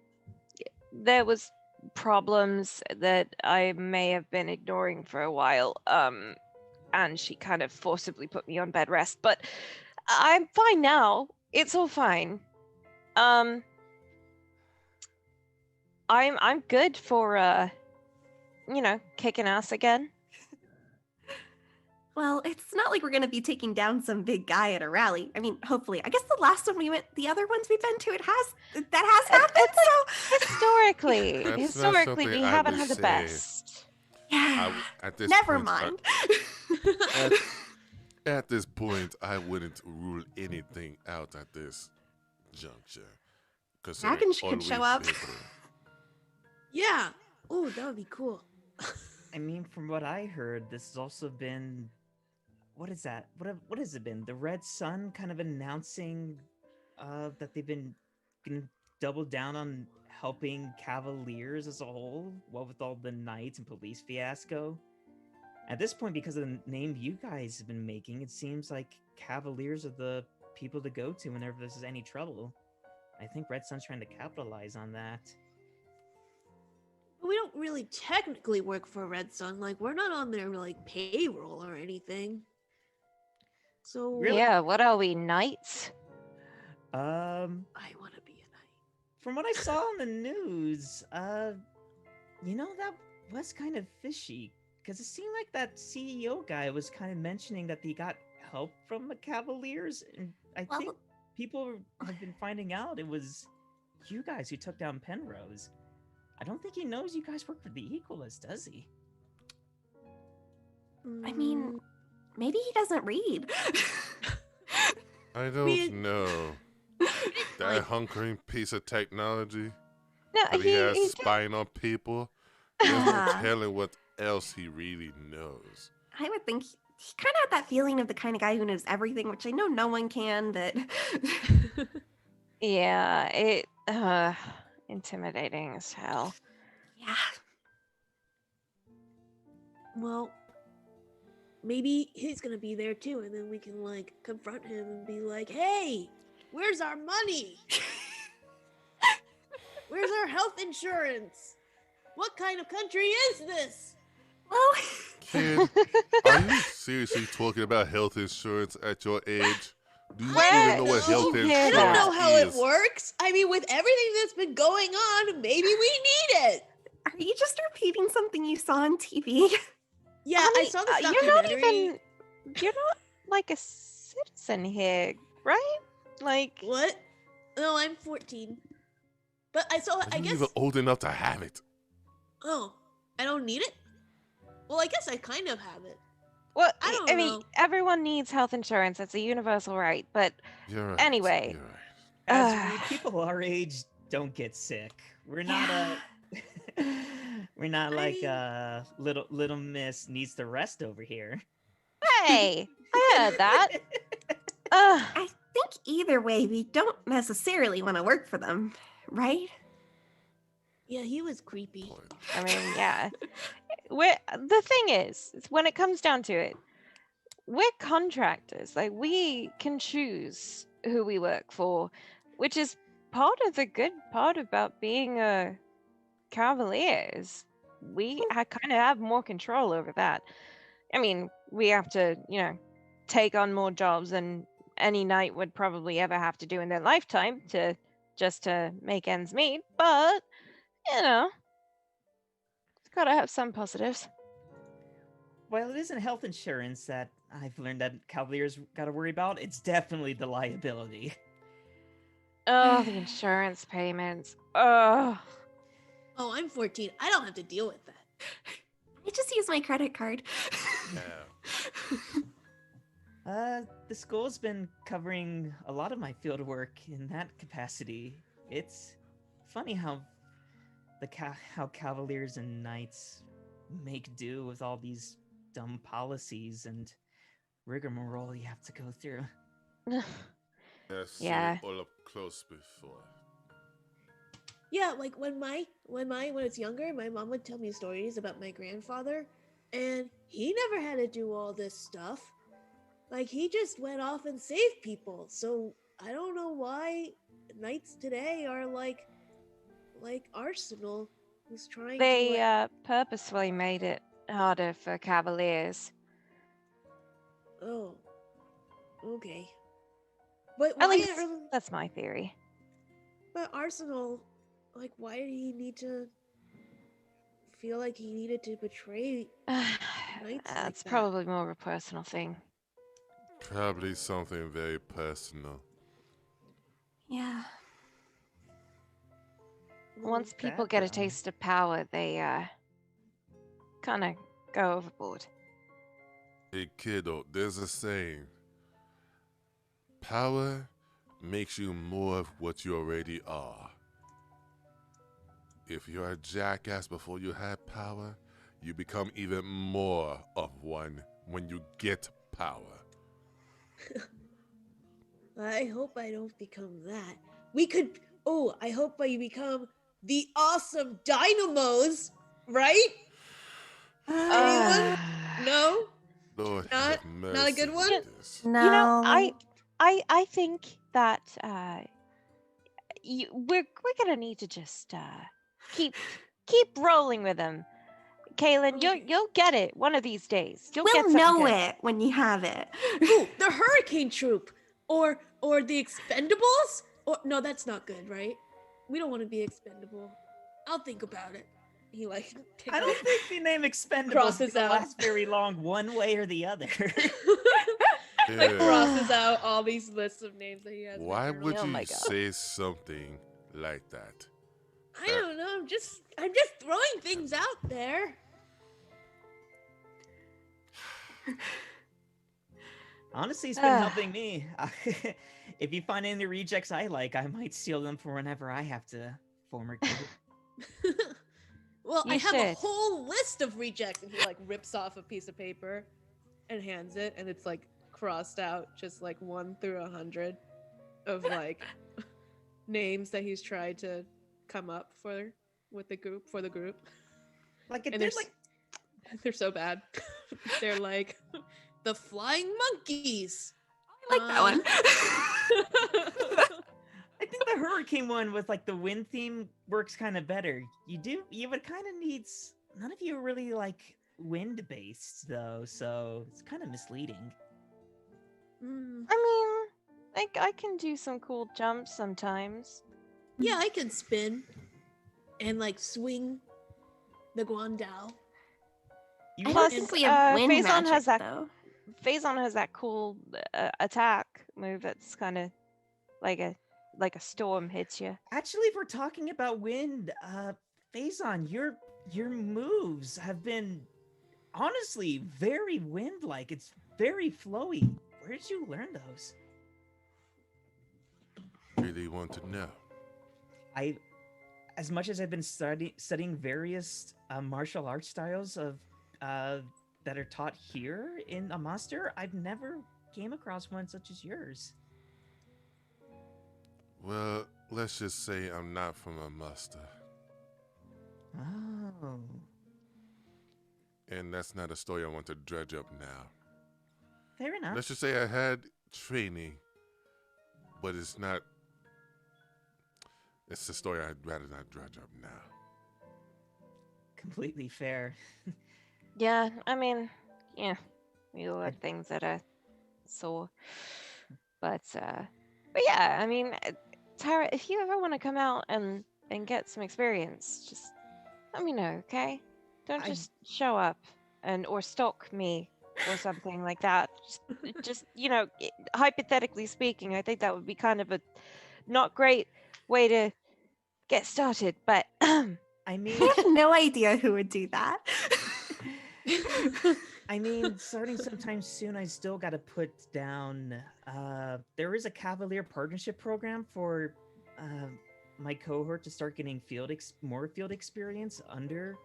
there was problems that I may have been ignoring for a while. And she kind of forcibly put me on bed rest, but I'm fine now. It's all fine. I'm good for kicking ass again. Well, it's not like we're gonna be taking down some big guy at a rally. I mean, hopefully. I guess the last one we went, the other ones we've been to, that has happened. So Historically, That's not historically, we something I haven't would had the say. best. yeah, At this never point, mind. At this point, I wouldn't rule anything out at this juncture. Dragon could show up. Yeah. Oh, that would be cool. I mean, from what I heard, this has also been, what is that? What has it been? The Red Sun kind of announcing that they've been gonna double down on helping Cavaliers as a whole, what with all the knights and police fiasco. At this point, because of the name you guys have been making, it seems like Cavaliers are the people to go to whenever there's any trouble. I think Red Sun's trying to capitalize on that. We don't really technically work for Red Sun. Like, we're not on their like payroll or anything. So Really? Yeah, what are we, knights? I want to be a knight. From what I saw on the news, that was kind of fishy. Because it seemed like that CEO guy was kind of mentioning that he got help from the Cavaliers, and I think people have been finding out it was you guys who took down Penrose. I don't think he knows you guys work for the Equalists, does he? I mean, maybe he doesn't read. I don't know. That hunkering piece of technology No, that he has he spying on people. There's no telling what else he really knows. I would think he kind of had that feeling of the kind of guy who knows everything, which I know no one can, but Yeah, it intimidating as hell. yeah. Well, maybe he's gonna be there too, and then we can like confront him and be like, "Hey, where's our money? Where's our health insurance? What kind of country is this?" Well, Kid, are you seriously talking about health insurance at your age? Do you Where even know what did you health hear insurance I don't know how it is? works. I mean, with everything that's been going on, maybe we need it. are you just repeating something you saw on TV? Yeah, Honey, I saw this you're not documentary. you're not like a citizen here, right? Like, What? No, I'm 14. But I saw. Are I you guess. even old enough to have it? Oh, I don't need it. Well, I guess I kind of have it. well, I don't mean, know. everyone needs health insurance. It's a universal right. But You're right. Anyway. You're right. As people our age don't get sick. We're not we're not like little Miss needs to rest over here. hey, I heard that. Ugh. I think either way, we don't necessarily want to work for them, right? Yeah, he was creepy. I mean, yeah. The thing is, when it comes down to it, we're contractors. Like, we can choose who we work for, which is part of the good part about being a Cavaliers. We kind of have more control over that. I mean, we have to, take on more jobs than any knight would probably ever have to do in their lifetime to make ends meet. But, it's gotta have some positives. Well, it isn't health insurance that I've learned that Cavaliers got to worry about. It's definitely the liability. Oh, the insurance payments. Oh. Oh, I'm 14. I don't have to deal with that. I just use my credit card. The school's been covering a lot of my field work in that capacity. It's funny how how cavaliers and knights make do with all these dumb policies and rigmarole you have to go through. Yes, Yeah. all up close before. Yeah, like when it's younger, my mom would tell me stories about my grandfather, and he never had to do all this stuff. Like he just went off and saved people. So I don't know why knights today are like Arsenal, who's trying to. They purposefully made it harder for cavaliers. Oh, okay. But At why? least that's my theory. But Arsenal, like, why did he need to feel like he needed to betray knights? That's that? probably more of a personal thing. Probably something very personal. Yeah. Once people get a taste of power, they kind of go overboard. Hey kiddo, there's a saying. Power makes you more of what you already are. If you're a jackass before you have power, you become even more of one when you get power. I hope I don't become that. We could. Oh, I hope I become the awesome Dynamos, right? Anyone? No? Lord Not- have mercy. not a good one? with this. No. You know, I think that we're gonna need to just keep rolling with them. Kaylin, you'll get it one of these days. You'll get We'll something know good. it when you have it. Ooh, the Hurricane Troop, or the Expendables? Or no, that's not good, right? We don't want to be expendable. I'll think about it. He like. I don't think the name Expendables Crosses gonna out. last very long one way or the other. Like Yeah. crosses out all these lists of names that he has. Why written would Oh you my God. say something like that? I don't know. I'm just throwing things out there. Honestly, it's been helping me. If you find any rejects I like, I might steal them for whenever I have to form a group. Well, You I have a should. whole list of rejects, and he like rips off a piece of paper and hands it, and it's like crossed out, just like 1 through 100 of like names that he's tried to come up for with the group Like, And they're there's like, they're so bad. They're like the Flying Monkeys. I like that one. I think the hurricane one with like the wind theme works kind of better. You would kind of need. None of you are really like wind based though, so it's kind of misleading. Mm, I mean, I can do some cool jumps sometimes. yeah, I can spin and like swing the Guandao. You I would- don't think we have wind Faizon magic, has that. though. Faizon has that cool attack move that's kind of like a storm hits you. Actually, if we're talking about wind, Faizon, your moves have been honestly very wind-like. It's very flowy. Where did you learn those? Really want to know. As much as I've been studying various martial arts styles of that are taught here in a master, I've never came across one such as yours. Well, let's just say I'm not from a master. Oh. And that's not a story I want to dredge up now. Fair enough. Let's just say I had training, but it's not. It's a story I'd rather not dredge up now. Completely fair. Yeah, I mean, yeah, we all have things that are sore, but yeah, I mean, Tara, if you ever want to come out and get some experience, just let me know, okay? Don't I- just show up or stalk me or something like that. Just hypothetically speaking, I think that would be kind of a not great way to get started, but I mean, I have no idea who would do that. starting sometime soon, I still got to put down. There is a Cavalier partnership program for my cohort to start getting more field experience under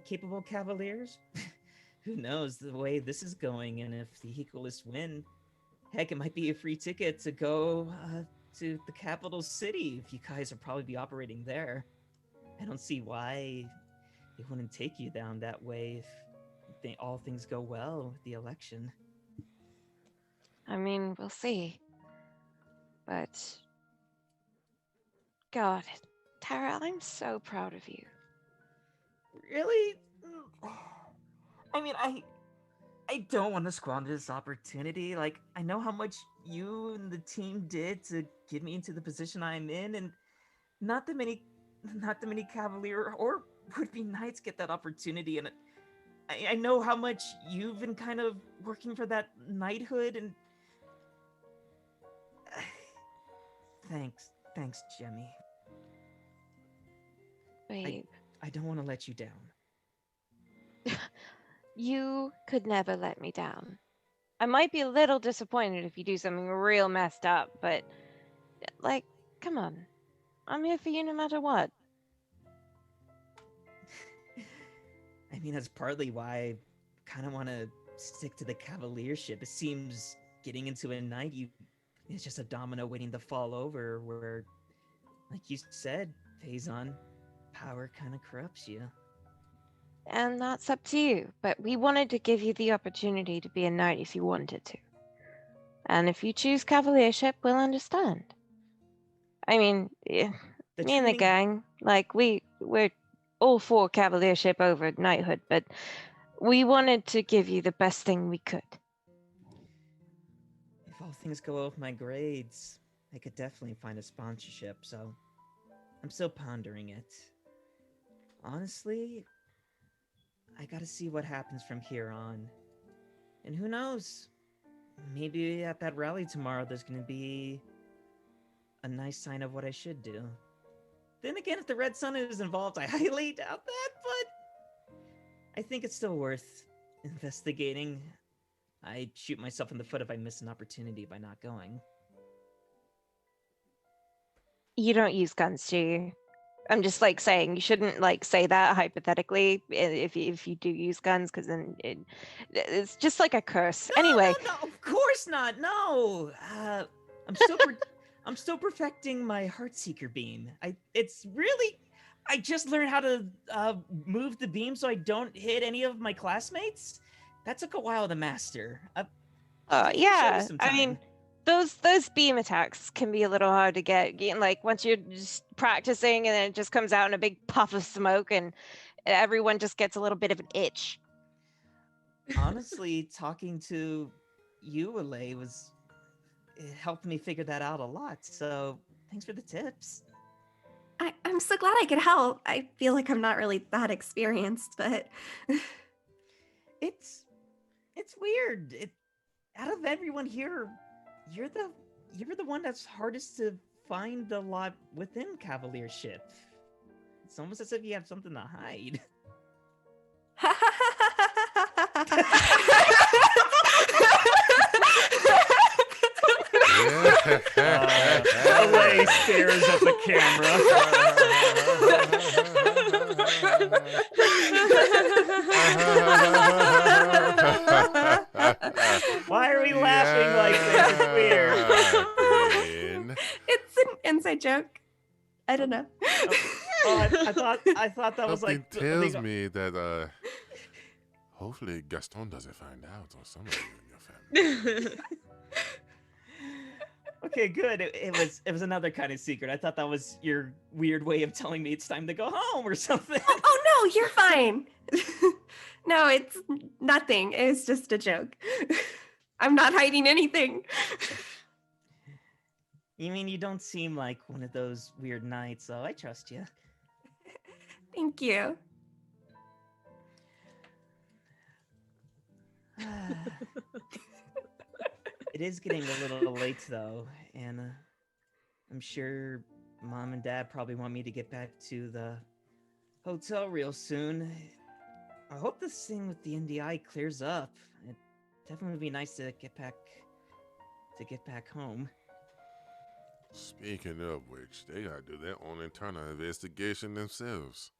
capable Cavaliers. Who knows the way this is going, and if the Equalists win, heck, it might be a free ticket to go to the capital city if you guys will probably be operating there. I don't see why they wouldn't take you down that way if all things go well with the election. I mean, we'll see. But God, Tara, I'm so proud of you. Really? I mean, I don't want to squander this opportunity. Like, I know how much you and the team did to get me into the position I'm in, and not that many Cavalier or would-be knights get that opportunity. And I know how much you've been kind of working for that knighthood, and thanks, Jemmy. Babe, I don't want to let you down. you could never let me down. I might be a little disappointed if you do something real messed up, but, like, come on. I'm here for you no matter what. I mean, that's partly why I kind of want to stick to the cavaliership. It seems getting into a knight, it's just a domino waiting to fall over, where, like you said, Faizon, power kind of corrupts you. And that's up to you, but we wanted to give you the opportunity to be a knight if you wanted to. And if you choose cavaliership, we'll understand. I mean, me and the gang, like, we're all for cavaliership over knighthood, but we wanted to give you the best thing we could. If all things go well with my grades, I could definitely find a sponsorship, so I'm still pondering it. Honestly, I gotta see what happens from here on. And who knows? Maybe at that rally tomorrow there's gonna be a nice sign of what I should do. Then again, if the Red Sun is involved, I highly doubt that, but I think it's still worth investigating. I'd shoot myself in the foot if I miss an opportunity by not going. You don't use guns, do you? I'm just, like, saying you shouldn't, like, say that hypothetically if you do use guns, because then it's just like a curse. No, anyway. No, of course not. No. I'm still perfecting my Heartseeker beam. I just learned how to move the beam so I don't hit any of my classmates. That took a while to master. Yeah. I mean, those beam attacks can be a little hard to get. Like, once you're just practicing and then it just comes out in a big puff of smoke and everyone just gets a little bit of an itch. Honestly, talking to you, Allez, it helped me figure that out a lot. So thanks for the tips. I'm so glad I could help. I feel like I'm not really that experienced, but it's weird. Out of everyone here, you're the one that's hardest to find a lot within cavaliership. It's almost as if you have something to hide. Allez stares at the camera. Why are we laughing like this? It's weird. It's an inside joke. I don't know. I thought that was Something like tells me that hopefully Gaston doesn't find out, or some of you in your family. Okay, good. It was another kind of secret. I thought that was your weird way of telling me it's time to go home or something. Oh no, you're fine. No, it's nothing. It's just a joke. I'm not hiding anything. You mean you don't seem like one of those weird knights, so I trust you. Thank you. It is getting a little late though, and I'm sure Mom and Dad probably want me to get back to the hotel real soon. I hope this thing with the NDI clears up. It definitely would be nice to get back home. Speaking of which, they gotta do their own internal investigation themselves.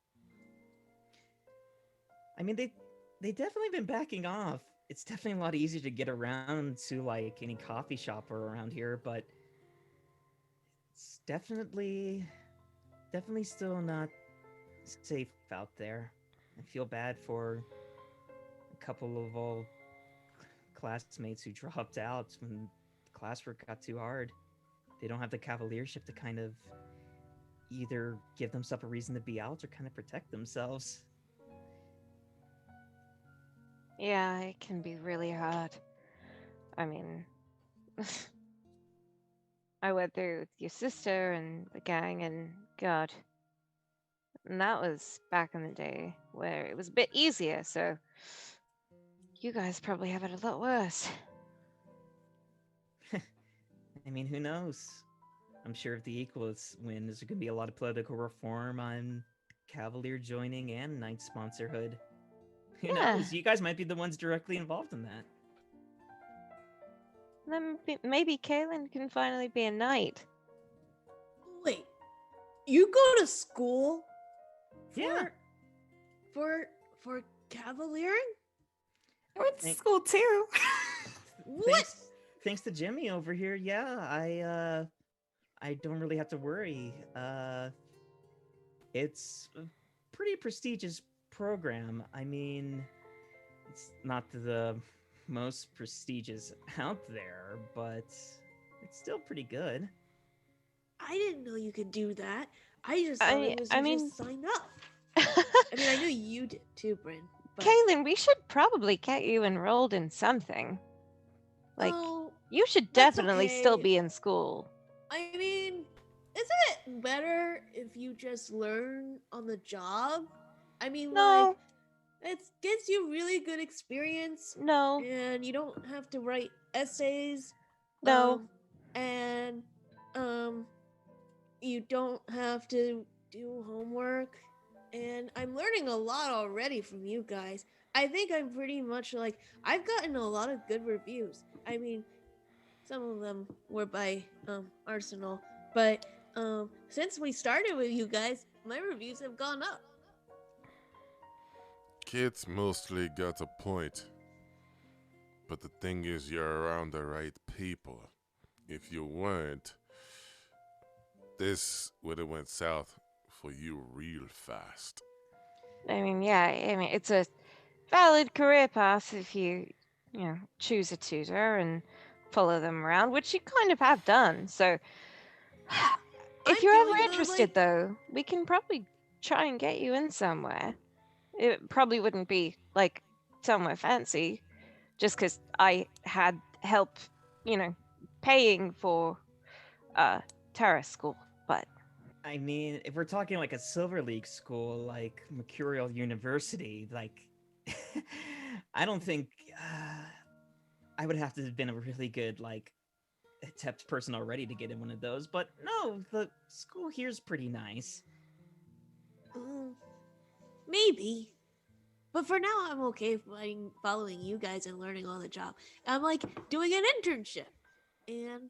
I mean, they definitely been backing off. It's definitely a lot easier to get around to like any coffee shop around here, but it's definitely still not safe out there. I feel bad for a couple of old classmates who dropped out when classwork got too hard. They don't have the cavaliership to kind of either give themselves a reason to be out or kind of protect themselves. Yeah, it can be really hard. I mean, I went through with your sister and the gang, and God. And that was back in the day where it was a bit easier, so you guys probably have it a lot worse. I mean, who knows? I'm sure if the Equals win, there's going to be a lot of political reform on Cavalier joining and Knight sponsorhood. Who Yeah. knows? You guys might be the ones directly involved in that. Then maybe Callon can finally be a knight. Wait, you go to school? Yeah. For cavaliering? I went to Thank- school too. What? Thanks to Jimmy over here. Yeah, I don't really have to worry. It's a pretty prestigious program. I mean, it's not the most prestigious out there, but it's still pretty good. I didn't know you could do that. I just thought it was I you mean- just signed up. I mean, I knew you did too, Bryn. But Callon, we should probably get you enrolled in something. Like, oh, you should that's definitely still okay. be in school. I mean, isn't it better if you just learn on the job? I mean, No, like, it gives you really good experience, no, and you don't have to write essays. no. And you don't have to do homework. And I'm learning a lot already from you guys. I think I'm pretty much like, I've gotten a lot of good reviews. I mean, some of them were by Arsenal, but since we started with you guys, my reviews have gone up. Kids mostly got a point. But the thing is, you're around the right people. If you weren't, this would have went south for you real fast. I mean, yeah, it's a valid career path if you choose a tutor and follow them around, which you kind of have done. So, if I'm you're ever doing the, interested, like- though, we can probably try and get you in somewhere. It probably wouldn't be like somewhere fancy, just because I had help, paying for terrace school. But I mean, if we're talking like a Silver League school, like Mercurial University, like, I don't think I would have to have been a really good, like, adept person already to get in one of those. But no, the school here's pretty nice. Maybe. But for now, I'm okay following you guys and learning on the job. I'm like doing an internship and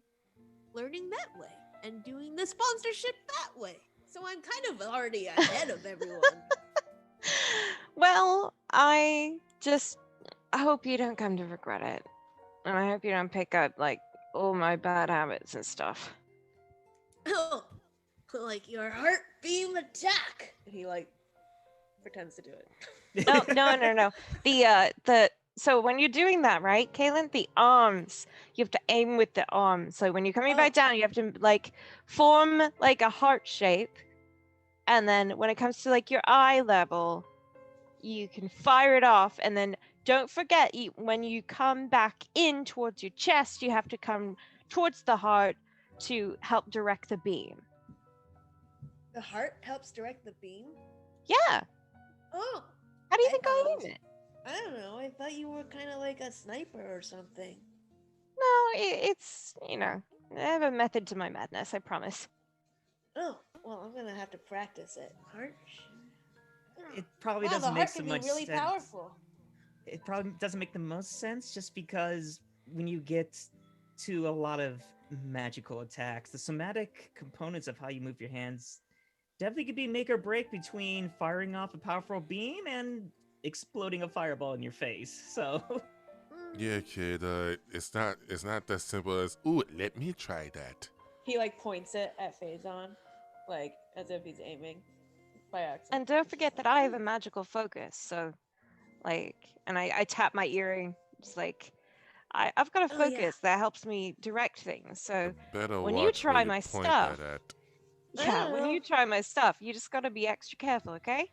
learning that way and doing the sponsorship that way. So I'm kind of already ahead of everyone. well, I hope you don't come to regret it, and I hope you don't pick up like all my bad habits and stuff. Oh, like your heart beam attack. And he like pretends to do it. No. So when you're doing that, right, Callon, the arms, you have to aim with the arms. So when you're coming back down, you have to like form like a heart shape. And then when it comes to like your eye level, you can fire it off. And then don't forget, when you come back in towards your chest, you have to come towards the heart to help direct the beam. The heart helps direct the beam? Yeah. Oh. How do you I think thought I it was- aim it? I don't know. I thought you were kind of like a sniper or something. No, it's I have a method to my madness, I promise. Oh, well, I'm gonna have to practice it. Heart. It probably Wow, the doesn't make heart so can much be really sense. powerful. It probably doesn't make the most sense just because when you get to a lot of magical attacks, the somatic components of how you move your hands definitely could be make or break between firing off a powerful beam and exploding a fireball in your face. So Yeah, kid. It's not that simple as, ooh, let me try that. He like points it at Faizon, like as if he's aiming by accident. And don't forget that I have a magical focus, so like, and I tap my earring, just like, I've got a Oh, yeah. focus that helps me direct things. So Better when you watch try where you my point stuff, that at. yeah, when you try my stuff, you just gotta be extra careful, okay?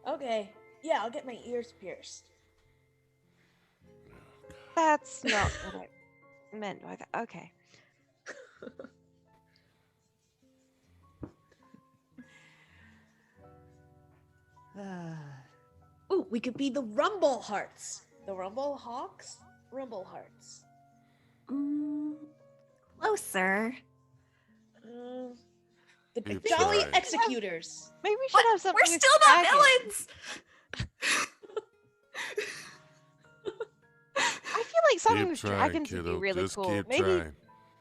Okay. Yeah, I'll get my ears pierced. That's not what I meant by that. Okay. Ooh, we could be the Rumble Hearts. The Rumble Hawks? Rumble Hearts. Closer. The Keep Jolly trying. Executors. Maybe we should What? have something We're with still not dragons. villains. I feel like something Keep with trying, dragons would be kiddo. really Just cool. keep Maybe trying.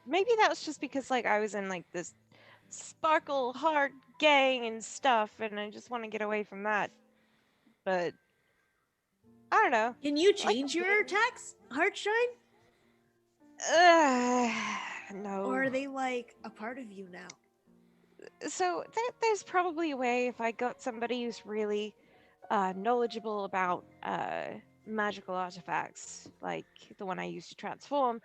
maybe that was just because like I was in like this sparkle heart gang and stuff, and I just want to get away from that. But I don't know. Can you Like change a your attacks, HeartShine? No. Or are they like a part of you now? So there's probably a way if I got somebody who's really knowledgeable about magical artifacts, like the one I used to transform.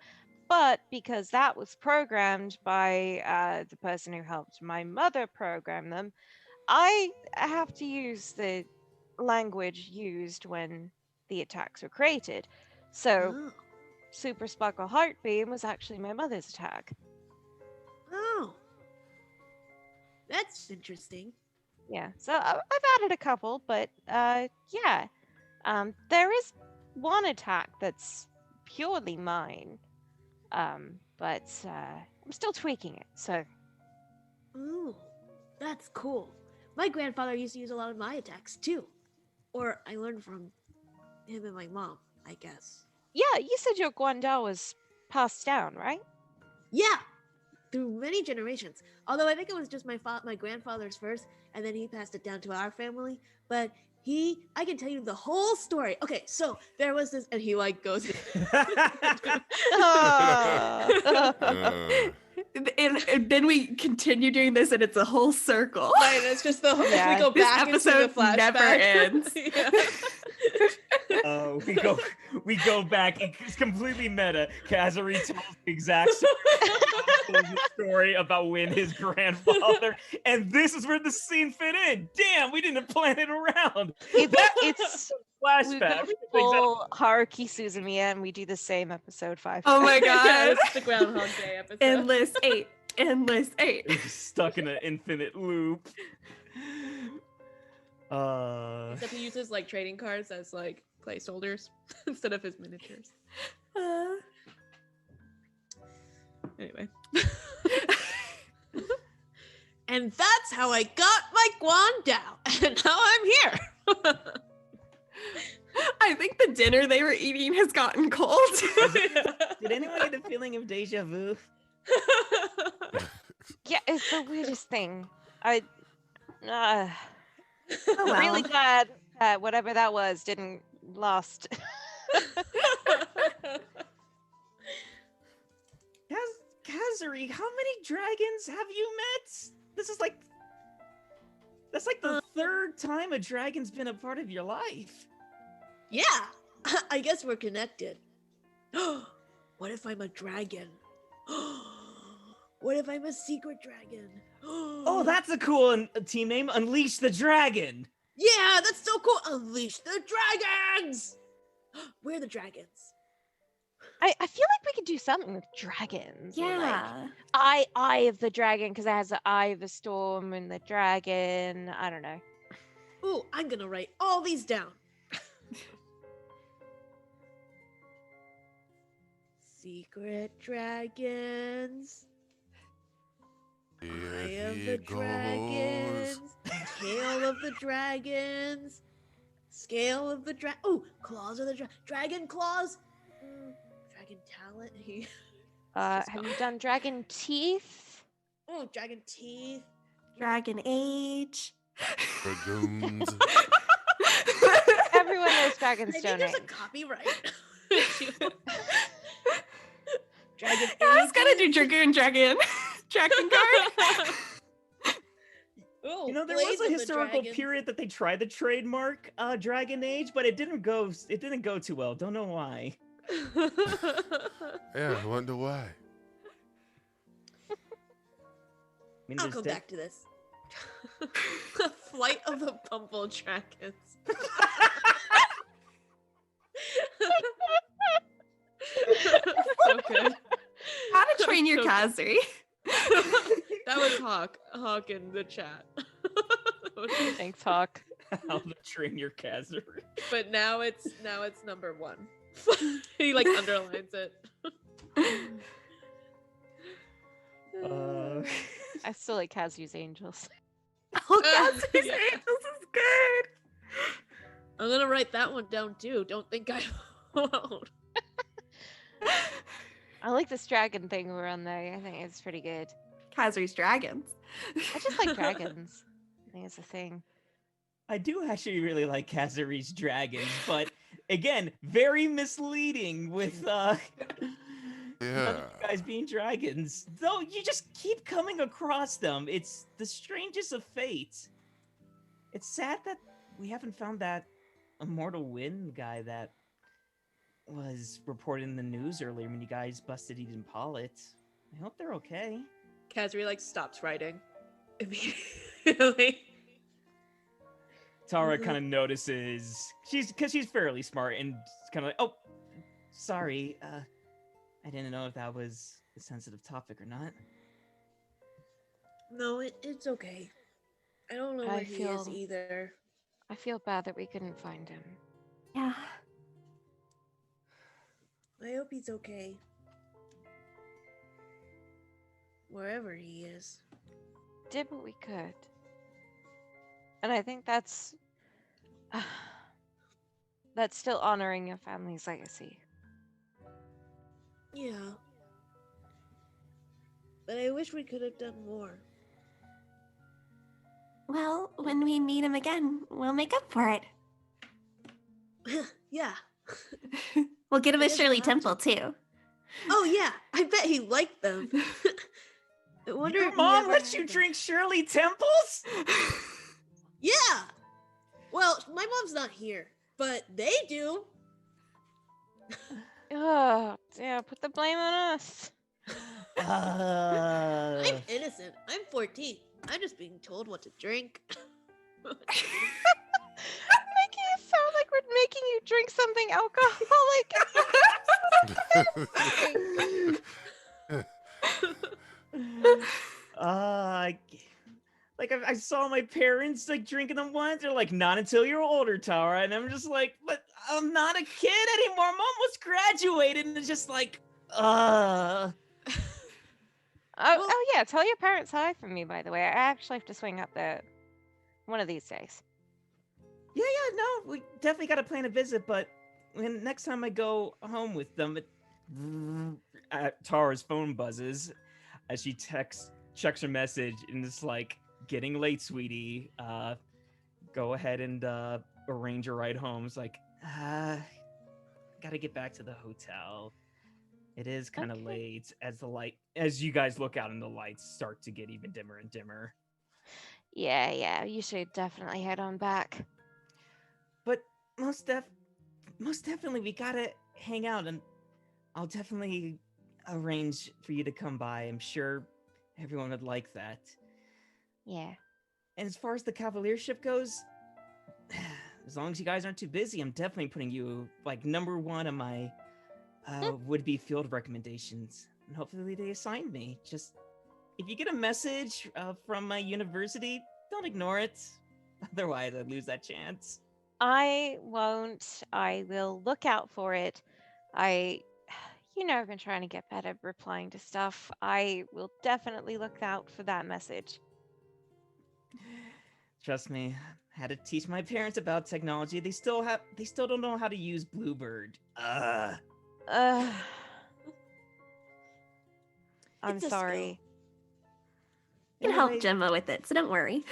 But because that was programmed by the person who helped my mother program them, I have to use the language used when the attacks were created. So Oh. Super Sparkle Heart Beam was actually my mother's attack. Oh. That's interesting. Yeah, so I've added a couple, but yeah. There is one attack that's purely mine, but I'm still tweaking it, so. Ooh, that's cool. My grandfather used to use a lot of my attacks too. Or I learned from him and my mom, I guess. Yeah, you said your Guandao was passed down, right? Yeah, through many generations. Although I think it was just my grandfather's first, and then he passed it down to our family. But I can tell you the whole story. Okay, so there was this, and he like goes. And then we continue doing this, and it's a whole circle. Right, it's just the Yeah. we go This back into the episode flashback. never ends. Yeah. we go back. It's completely meta. Kazhri tells the exact story about when his grandfather, and this is where the scene fit in. Damn, we didn't plan it around. It's we Flashback. go full Haruki Suzumiya, and we do the same episode 5. Oh my Yeah, god. it's the Groundhog Day episode. Endless 8. Endless 8. He's stuck in an infinite loop. Except he uses like trading cards as like placeholders instead of his miniatures. Anyway. And that's how I got my Guandao. And now I'm here. I think the dinner they were eating has gotten cold. Did anyone get a feeling of deja vu? Yeah, it's the weirdest thing. I'm well. really glad that whatever that was didn't last. Kazhri, how many dragons have you met? That's like the third time a dragon's been a part of your life. Yeah, I guess we're connected. What if I'm a dragon? What if I'm a secret dragon? Oh, that's a cool team name. Unleash the Dragon. Yeah, that's so cool. Unleash the dragons. We're the dragons. I feel like we could do something with dragons. or, like, Yeah. Eye of the dragon, because it has the eye of the storm and the dragon. I don't know. Ooh, I'm gonna write all these down. Secret dragons. Eye Here of he the goes. dragons, tail of the dragons, scale of the claws of the dragon claws, dragon talent. Have you done dragon teeth? Dragon teeth. Dragon age. Dragoons. Everyone knows dragon's I think there's a age. copyright. Dragon I was gonna ages. do dragon dragon card. Ooh, You know, there blades was a of the historical dragons. period that they tried to trademark Dragon Age, but it didn't go too well. Don't know why. Yeah, I wonder why. I mean, I'll there's come de- back to this. Flight of the Bumble Dragons. So good. How to Train Your Kazhri. That was Hawk in the chat. Thanks, Hawk. How to Train Your Kazhri. But now it's number 1. He like underlines it. I still like Kazhri's Angels. Oh, Kazhri's Yeah. Angels is good. I'm gonna write that one down too. Don't think I won't. I like this dragon thing we're on there. I think it's pretty good. Kazhri's dragons. I just like dragons. I think it's a thing. I do actually really like Kazhri's dragons, but again, very misleading with none Yeah. of you guys being dragons. Though you just keep coming across them. It's the strangest of fate. It's sad that we haven't found that immortal wind guy that was reported in the news earlier when you guys busted Eden Pollitt. I hope they're okay. Kazhri like stops writing immediately. Tara kind of notices she's fairly smart and kind of like, oh, sorry, I didn't know if that was a sensitive topic or not. No, it's okay. I don't know I where he is feel- either. I feel bad that we couldn't find him. Yeah. I hope he's okay. Wherever he is. Did what we could. And I think that's still honoring your family's legacy. Yeah. But I wish we could have done more. Well, when we meet him again, we'll make up for it. Yeah. We'll get him I a guess Shirley we'll have Temple too. Oh yeah, I bet he liked them. I wonder Your if he mom ever lets had you them. drink Shirley Temples? Yeah. Well, my mom's not here, but they do. Oh, yeah, put the blame on us. I'm innocent. I'm 14. I'm just being told what to drink. Making it sound like we're making you drink something alcoholic. Like I saw my parents like drinking them once. They're like, not until you're older, Tara. And I'm just like, but I'm not a kid anymore. Mom was graduated, and it's just like, Oh yeah, tell your parents hi from me, by the way. I actually have to swing up there one of these days. Yeah, no, we definitely got to plan a visit. But when next time I go home with them, Tara's phone buzzes as she checks her message, and it's like, getting late, sweetie. Go ahead and arrange a ride home. It's like, gotta get back to the hotel. It is kind of Okay. late as you guys look out and the lights start to get even dimmer and dimmer. Yeah, you should definitely head on back. But most definitely we gotta hang out, and I'll definitely arrange for you to come by. I'm sure everyone would like that. Yeah. And as far as the cavaliership goes, as long as you guys aren't too busy, I'm definitely putting you like number one on my would-be field recommendations. And hopefully they assign me. Just if you get a message from my university, don't ignore it. Otherwise, I'd lose that chance. I won't. I will look out for it. You know, I've been trying to get better at replying to stuff. I will definitely look out for that message. Trust me, had to teach my parents about technology. They still don't know how to use Bluebird. I'm It's a sorry. You can help Anyway, Gemma with it, so don't worry.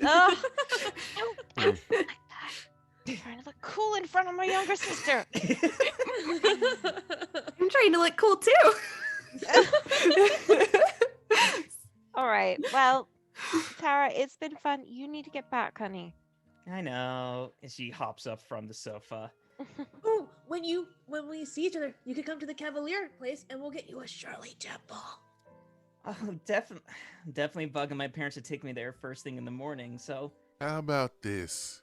Oh, don't act like that. I'm trying to look cool in front of my younger sister. I'm trying to look cool too. All right. Well, Tara, it's been fun. You need to get back, honey. I know. And she hops up from the sofa. Oh, when we see each other, you could come to the Cavalier place and we'll get you a Shirley Temple. Oh, definitely bugging my parents to take me there first thing in the morning. So How about this?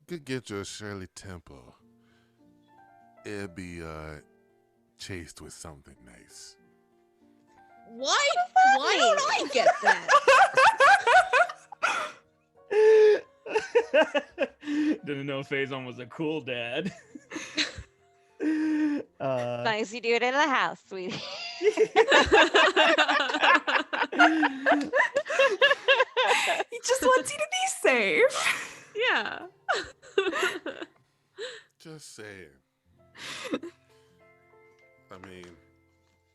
You could get your Shirley Temple. It'll be chased with something nice. What? Why don't I get that? Didn't know Faizon was a cool dad. Nice you do it in the house, sweetie. He just wants you to be safe. Yeah. Just saying. I mean,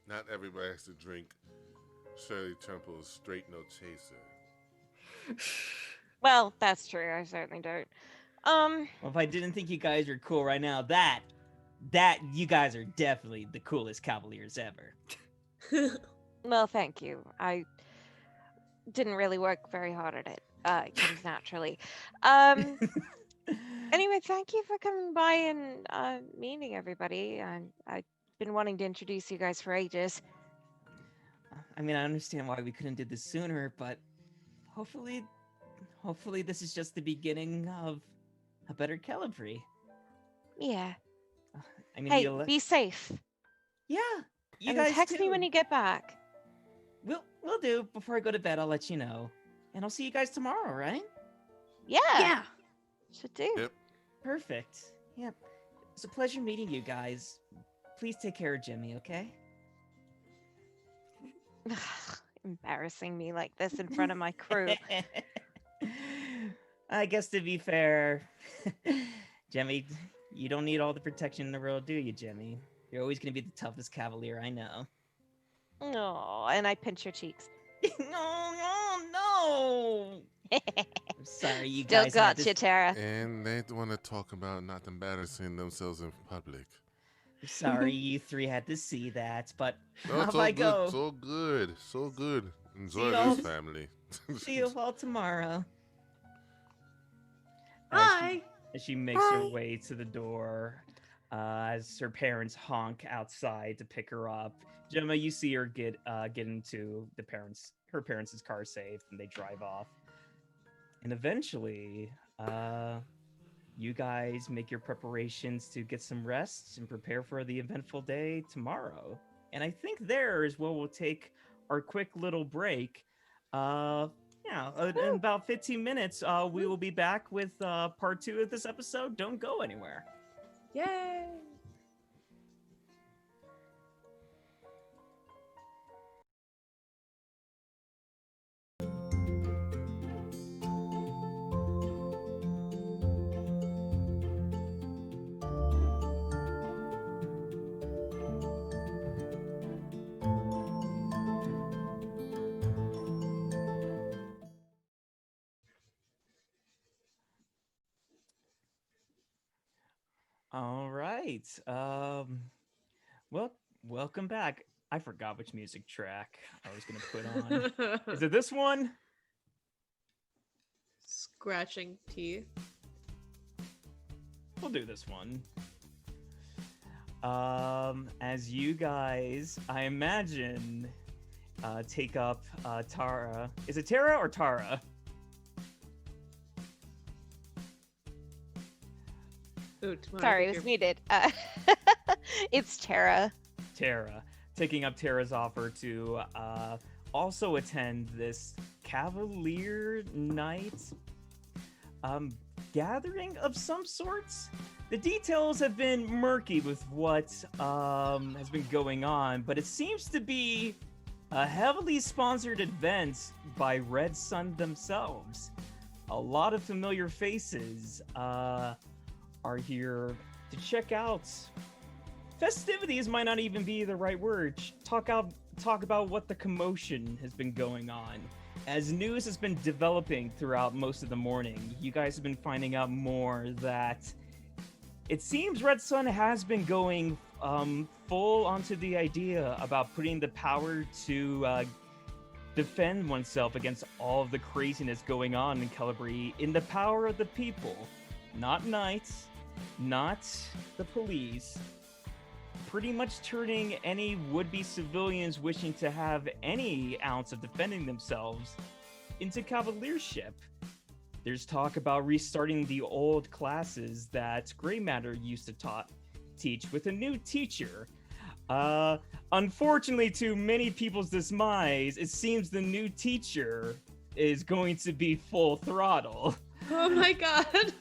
not everybody has to drink Shirley Temple's straight no chaser. Well, that's true. I certainly don't. Well, if I didn't think you guys were cool right now, that you guys are definitely the coolest Cavaliers ever. Well, thank you. I didn't really work very hard at it. It comes naturally. Anyway, thank you for coming by and meeting everybody. I've been wanting to introduce you guys for ages. I mean, I understand why we couldn't do this sooner, but hopefully this is just the beginning of a better Calibre. Yeah. I mean, Hey, be safe. yeah, you And guys text me too. when you get back. We'll do. Before I go to bed, I'll let you know, and I'll see you guys tomorrow, right? Yeah. Yeah. Should do. Yep. Perfect. Yep. It's a pleasure meeting you guys. Please take care of Jimmy, okay? Embarrassing me like this in front of my crew. I guess to be fair, Jimmy, you don't need all the protection in the world, do you, Jimmy? You're always going to be the toughest Cavalier I know. Oh, and I pinch your cheeks. No! I'm sorry, you Still guys had got you, this... Tara. And they want to talk about not embarrassing themselves in public. I'm sorry you three had to see that, but No, off it's I all go. good. So good. So good. Enjoy y'all. this family. See you all tomorrow. Bye. As she makes her way to the door, as her parents honk outside to pick her up. Gemma, you see her get into her parents' car safe, and they drive off. And eventually, you guys make your preparations to get some rest and prepare for the eventful day tomorrow. And I think there is where we'll take our quick little break. In about 15 minutes, we will be back with part 2 of this episode. Don't go anywhere. Yay. All right. Well, welcome back. I forgot which music track I was going to put on. Is it this one? Scratching teeth. We'll do this one. As you guys, I imagine, take up Tara. Is it Tara or Tara? Ooh, Tamara, Sorry, pick it was your- muted. It's Tara. Tara. Taking up Tara's offer to also attend this Cavalier night gathering of some sorts. The details have been murky with what has been going on, but it seems to be a heavily sponsored event by Red Sun themselves. A lot of familiar faces are here to check out. Festivities might not even be the right word. Talk about what the commotion has been going on. As news has been developing throughout most of the morning, you guys have been finding out more that it seems Red Sun has been going full onto the idea about putting the power to defend oneself against all of the craziness going on in Callabri in the power of the people. Not knights, not the police. Pretty much turning any would-be civilians wishing to have any ounce of defending themselves into cavaliership. There's talk about restarting the old classes that Grey Matter used to teach with a new teacher. Unfortunately, to many people's dismay, it seems the new teacher is going to be full throttle. Oh my god.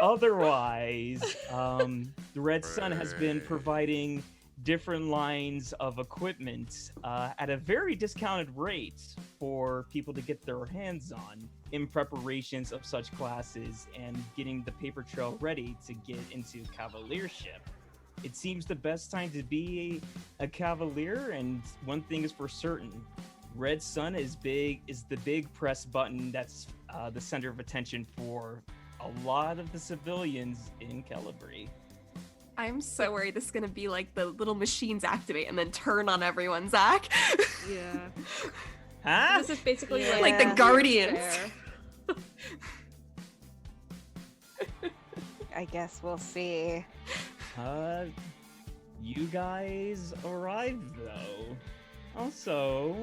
Otherwise, the Red Sun has been providing different lines of equipment at a very discounted rate for people to get their hands on in preparations of such classes and getting the paper trail ready to get into cavaliership. It seems the best time to be a cavalier, and one thing is for certain. Red Sun is the big press button that's the center of attention for a lot of the civilians in Callabri. I'm so worried this is gonna be like the little machines activate and then turn on everyone, Zach. Yeah. Huh? This is basically Yeah. Like the Guardians. I guess we'll see. You guys arrived though. Also,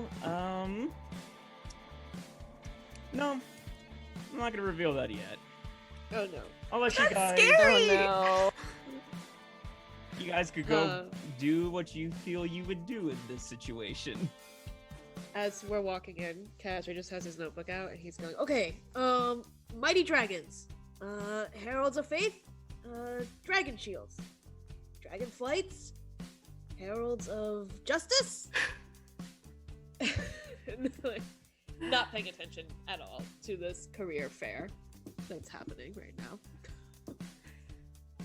no, I'm not gonna reveal that yet. Oh no. I'll let you guys. Scary! Oh You guys could go do what you feel you would do in this situation. As we're walking in, Kazhri just has his notebook out and he's going, okay, mighty dragons, heralds of faith, dragon shields, dragon flights, heralds of justice. Not paying attention at all to this career fair that's happening right now.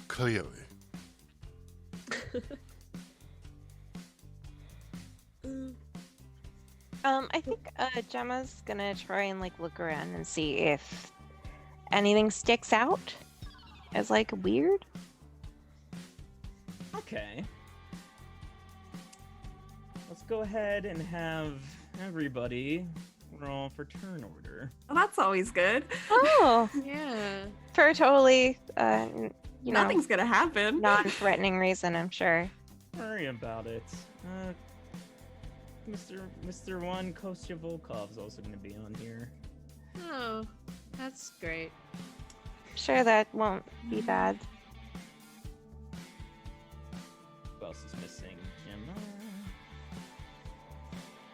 Clearly. I think Gemma's gonna try and like look around and see if anything sticks out as like weird. Okay. Let's go ahead and have everybody roll for turn order. Well, that's always good. Oh, Yeah. for a totally, you know, Nothing's gonna happen. non-threatening reason, I'm sure. Don't worry about it. Mr. One Kostya Volkov's also going to be on here. Oh, that's great. Sure, that won't be bad. Who else is missing? Gemma.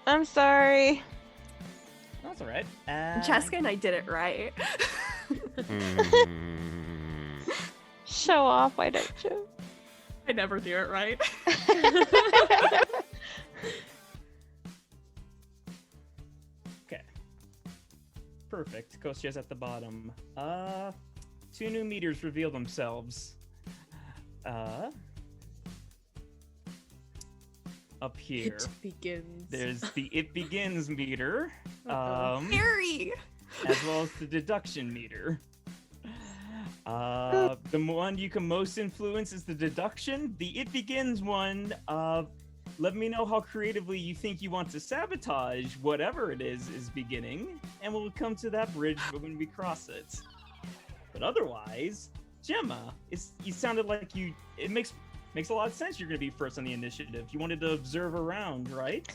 I'm sorry. That's all right. Jessica and I did it right. Show off, why don't you? I never do it right. Okay. Perfect. Kostya's at the bottom. Two new meters reveal themselves. Up here. It begins. There's the It Begins meter, Scary. as well as the deduction meter. The one you can most influence is the deduction. The It Begins one, let me know how creatively you think you want to sabotage whatever it is beginning, and we'll come to that bridge when we cross it. But otherwise, Gemma, you sounded like it makes a lot of sense you're going to be first on the initiative. You wanted to observe around, right?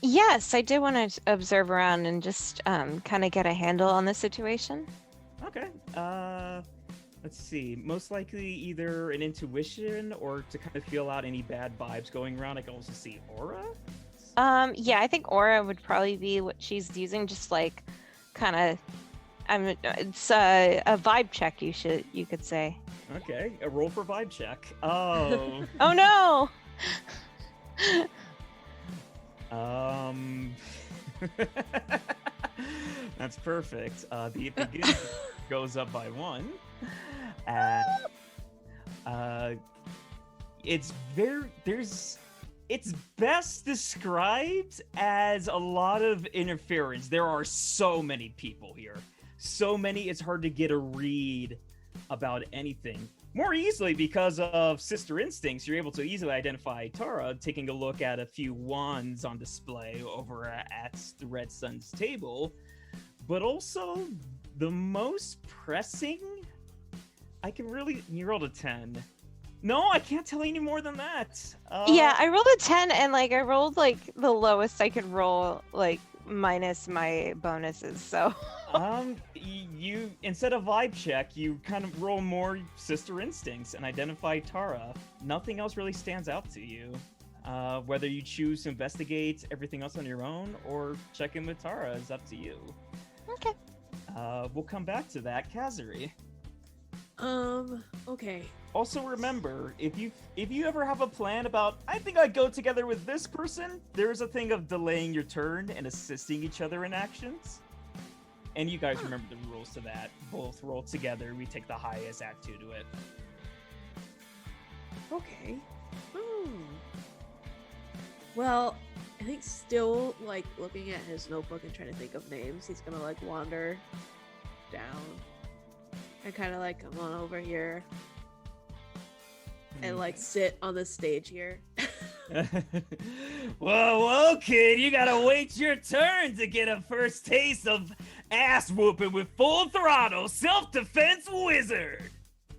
Yes, I did want to observe around and just kind of get a handle on the situation. Okay. Let's see. Most likely either an intuition or to kind of feel out any bad vibes going around. I can also see aura. Yeah, I think aura would probably be what she's using, just like kind of it's a vibe check, you could say. Okay, a roll for vibe check. Oh. Oh no! That's perfect. The begin goes up by 1. And it's best described as a lot of interference. There are so many people here. So many, it's hard to get a read about anything. More easily because of Sister Instincts, you're able to easily identify Tara taking a look at a few wands on display over at the Red Sun's table. But also, the most pressing, you rolled a 10. No, I can't tell you any more than that. Yeah, I rolled a 10 and I rolled the lowest I could roll, minus my bonuses, so. You instead of vibe check, you kind of roll more Sister Instincts and identify Tara. Nothing else really stands out to you. Whether you choose to investigate everything else on your own or check in with Tara is up to you. Okay. We'll come back to that. Kazhri. Okay. Also remember, if you ever have a plan about, I think I'd go together with this person, there's a thing of delaying your turn and assisting each other in actions. And you guys remember the rules to that. Both roll together, we take the highest, add 2 to it. Okay. Well, I think still, looking at his notebook and trying to think of names, he's gonna, wander down and kind of, come on over here and, sit on the stage here. Whoa, kid, you gotta wait your turn to get a first taste of ass whooping with Full Throttle Self-Defense Wizard.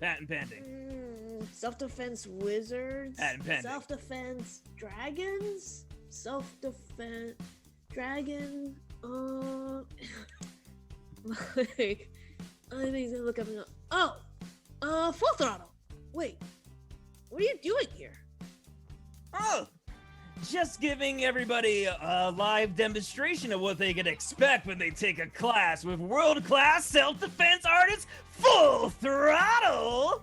Patent pending. Self-defense wizards. Patent pending. Self-defense dragons. Self-defense dragon. I think he's gonna look up and go, Full Throttle. Wait, what are you doing here? Oh, just giving everybody a live demonstration of what they can expect when they take a class with world-class self-defense artist Full Throttle!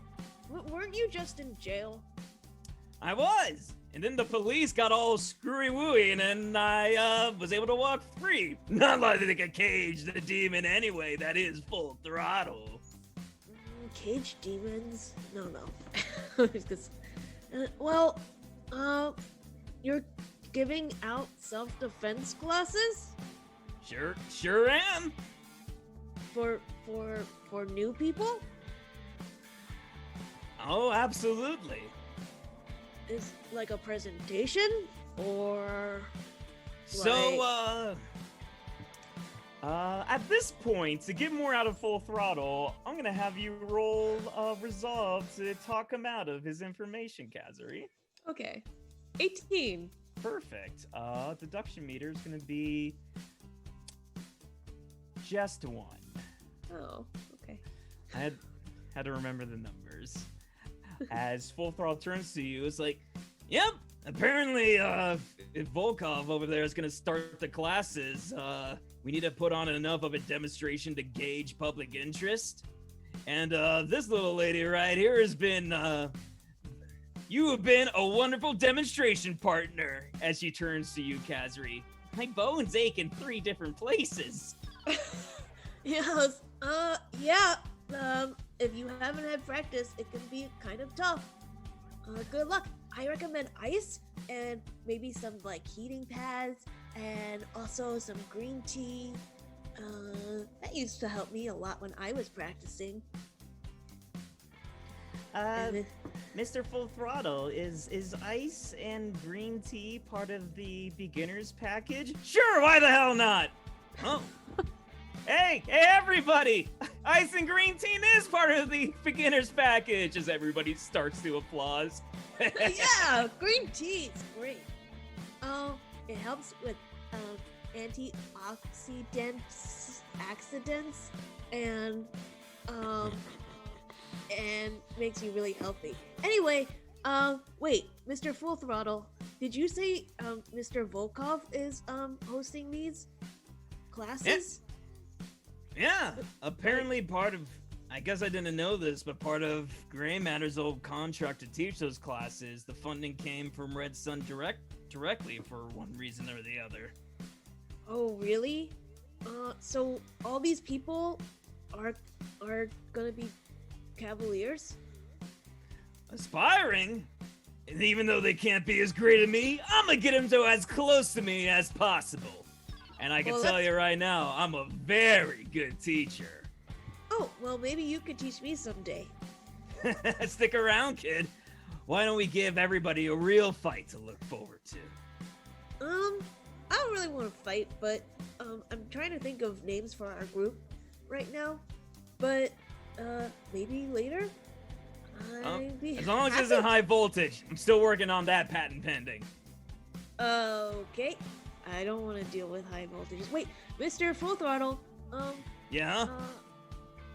Weren't you just in jail? I was, and then the police got all screwy-wooey, and then I was able to walk free. Not like they could cage the demon anyway, that is Full Throttle. Cage demons? No. You're giving out self-defense classes? Sure am. For new people? Oh, absolutely. Is a presentation or so at this point, to get more out of Full Throttle, I'm gonna have you roll resolve to talk him out of his information, Kazhri. Okay. 18. Perfect. Deduction meter is gonna be just 1. Oh, okay. I had to remember the numbers. As Full Throttle turns to you, it's yep, apparently if Volkov over there is gonna start the classes, we need to put on enough of a demonstration to gauge public interest. And this little lady right here has been you have been a wonderful demonstration partner. As she turns to you, Kazhri. My bones ache in 3 different places. Yes. Yeah. If you haven't had practice, it can be kind of tough. Good luck. I recommend ice and maybe some heating pads and also some green tea. That used to help me a lot when I was practicing. Mr. Full Throttle, is ice and green tea part of the beginner's package? Sure, why the hell not? Oh. Hey, everybody! Ice and green tea is part of the beginner's package, as everybody starts to applause. Yeah, green tea is great. It helps with accidents, and makes you really healthy. Anyway, wait, Mr. Full Throttle, did you say Mr. Volkov is hosting these classes? Yeah, apparently part of I guess I didn't know this, but part of Gray Matter's old contract to teach those classes, the funding came from Red Sun directly for one reason or the other. Oh, really? So all these people are gonna be Cavaliers? Aspiring? And even though they can't be as great as me, I'm gonna get them to as close to me as possible. And I can Well, tell that's- you right now, I'm a very good teacher. Oh, well, maybe you could teach me someday. Stick around, kid. Why don't we give everybody a real fight to look forward to? I don't really want to fight, but I'm trying to think of names for our group right now. But maybe later. I'd be As long as it happy. isn't high voltage, I'm still working on that patent pending. Okay. I don't want to deal with high voltages. Wait, Mr. Full Throttle. Yeah?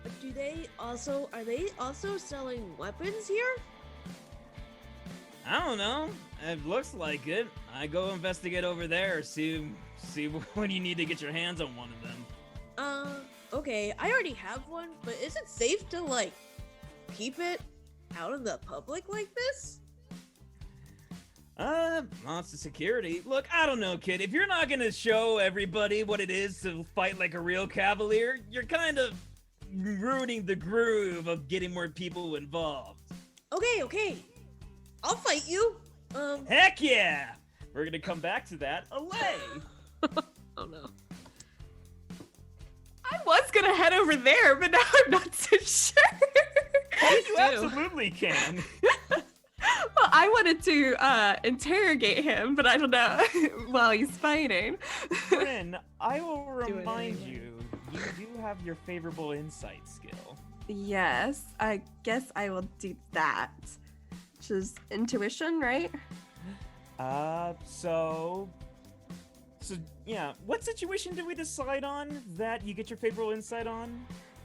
Are they also selling weapons here? I don't know. It looks like it. I go investigate over there, see when you need to get your hands on one of them. Okay, I already have one, but is it safe to, like, keep it out in the public like this? Lots of security. Look, I don't know, kid. If you're not gonna show everybody what it is to fight like a real cavalier, you're kind of ruining the groove of getting more people involved. Okay. I'll fight you. Heck yeah! We're gonna come back to that. Allez! Oh no. I was gonna head over there, but now I'm not so sure. You absolutely can. Well, I wanted to interrogate him, but I don't know while he's fighting. Bryn, I will Do it remind anyway. you do have your favorable insight skill. Yes, I guess I will do that. Which is intuition, right? So yeah, what situation did we decide on that you get your favorable insight on?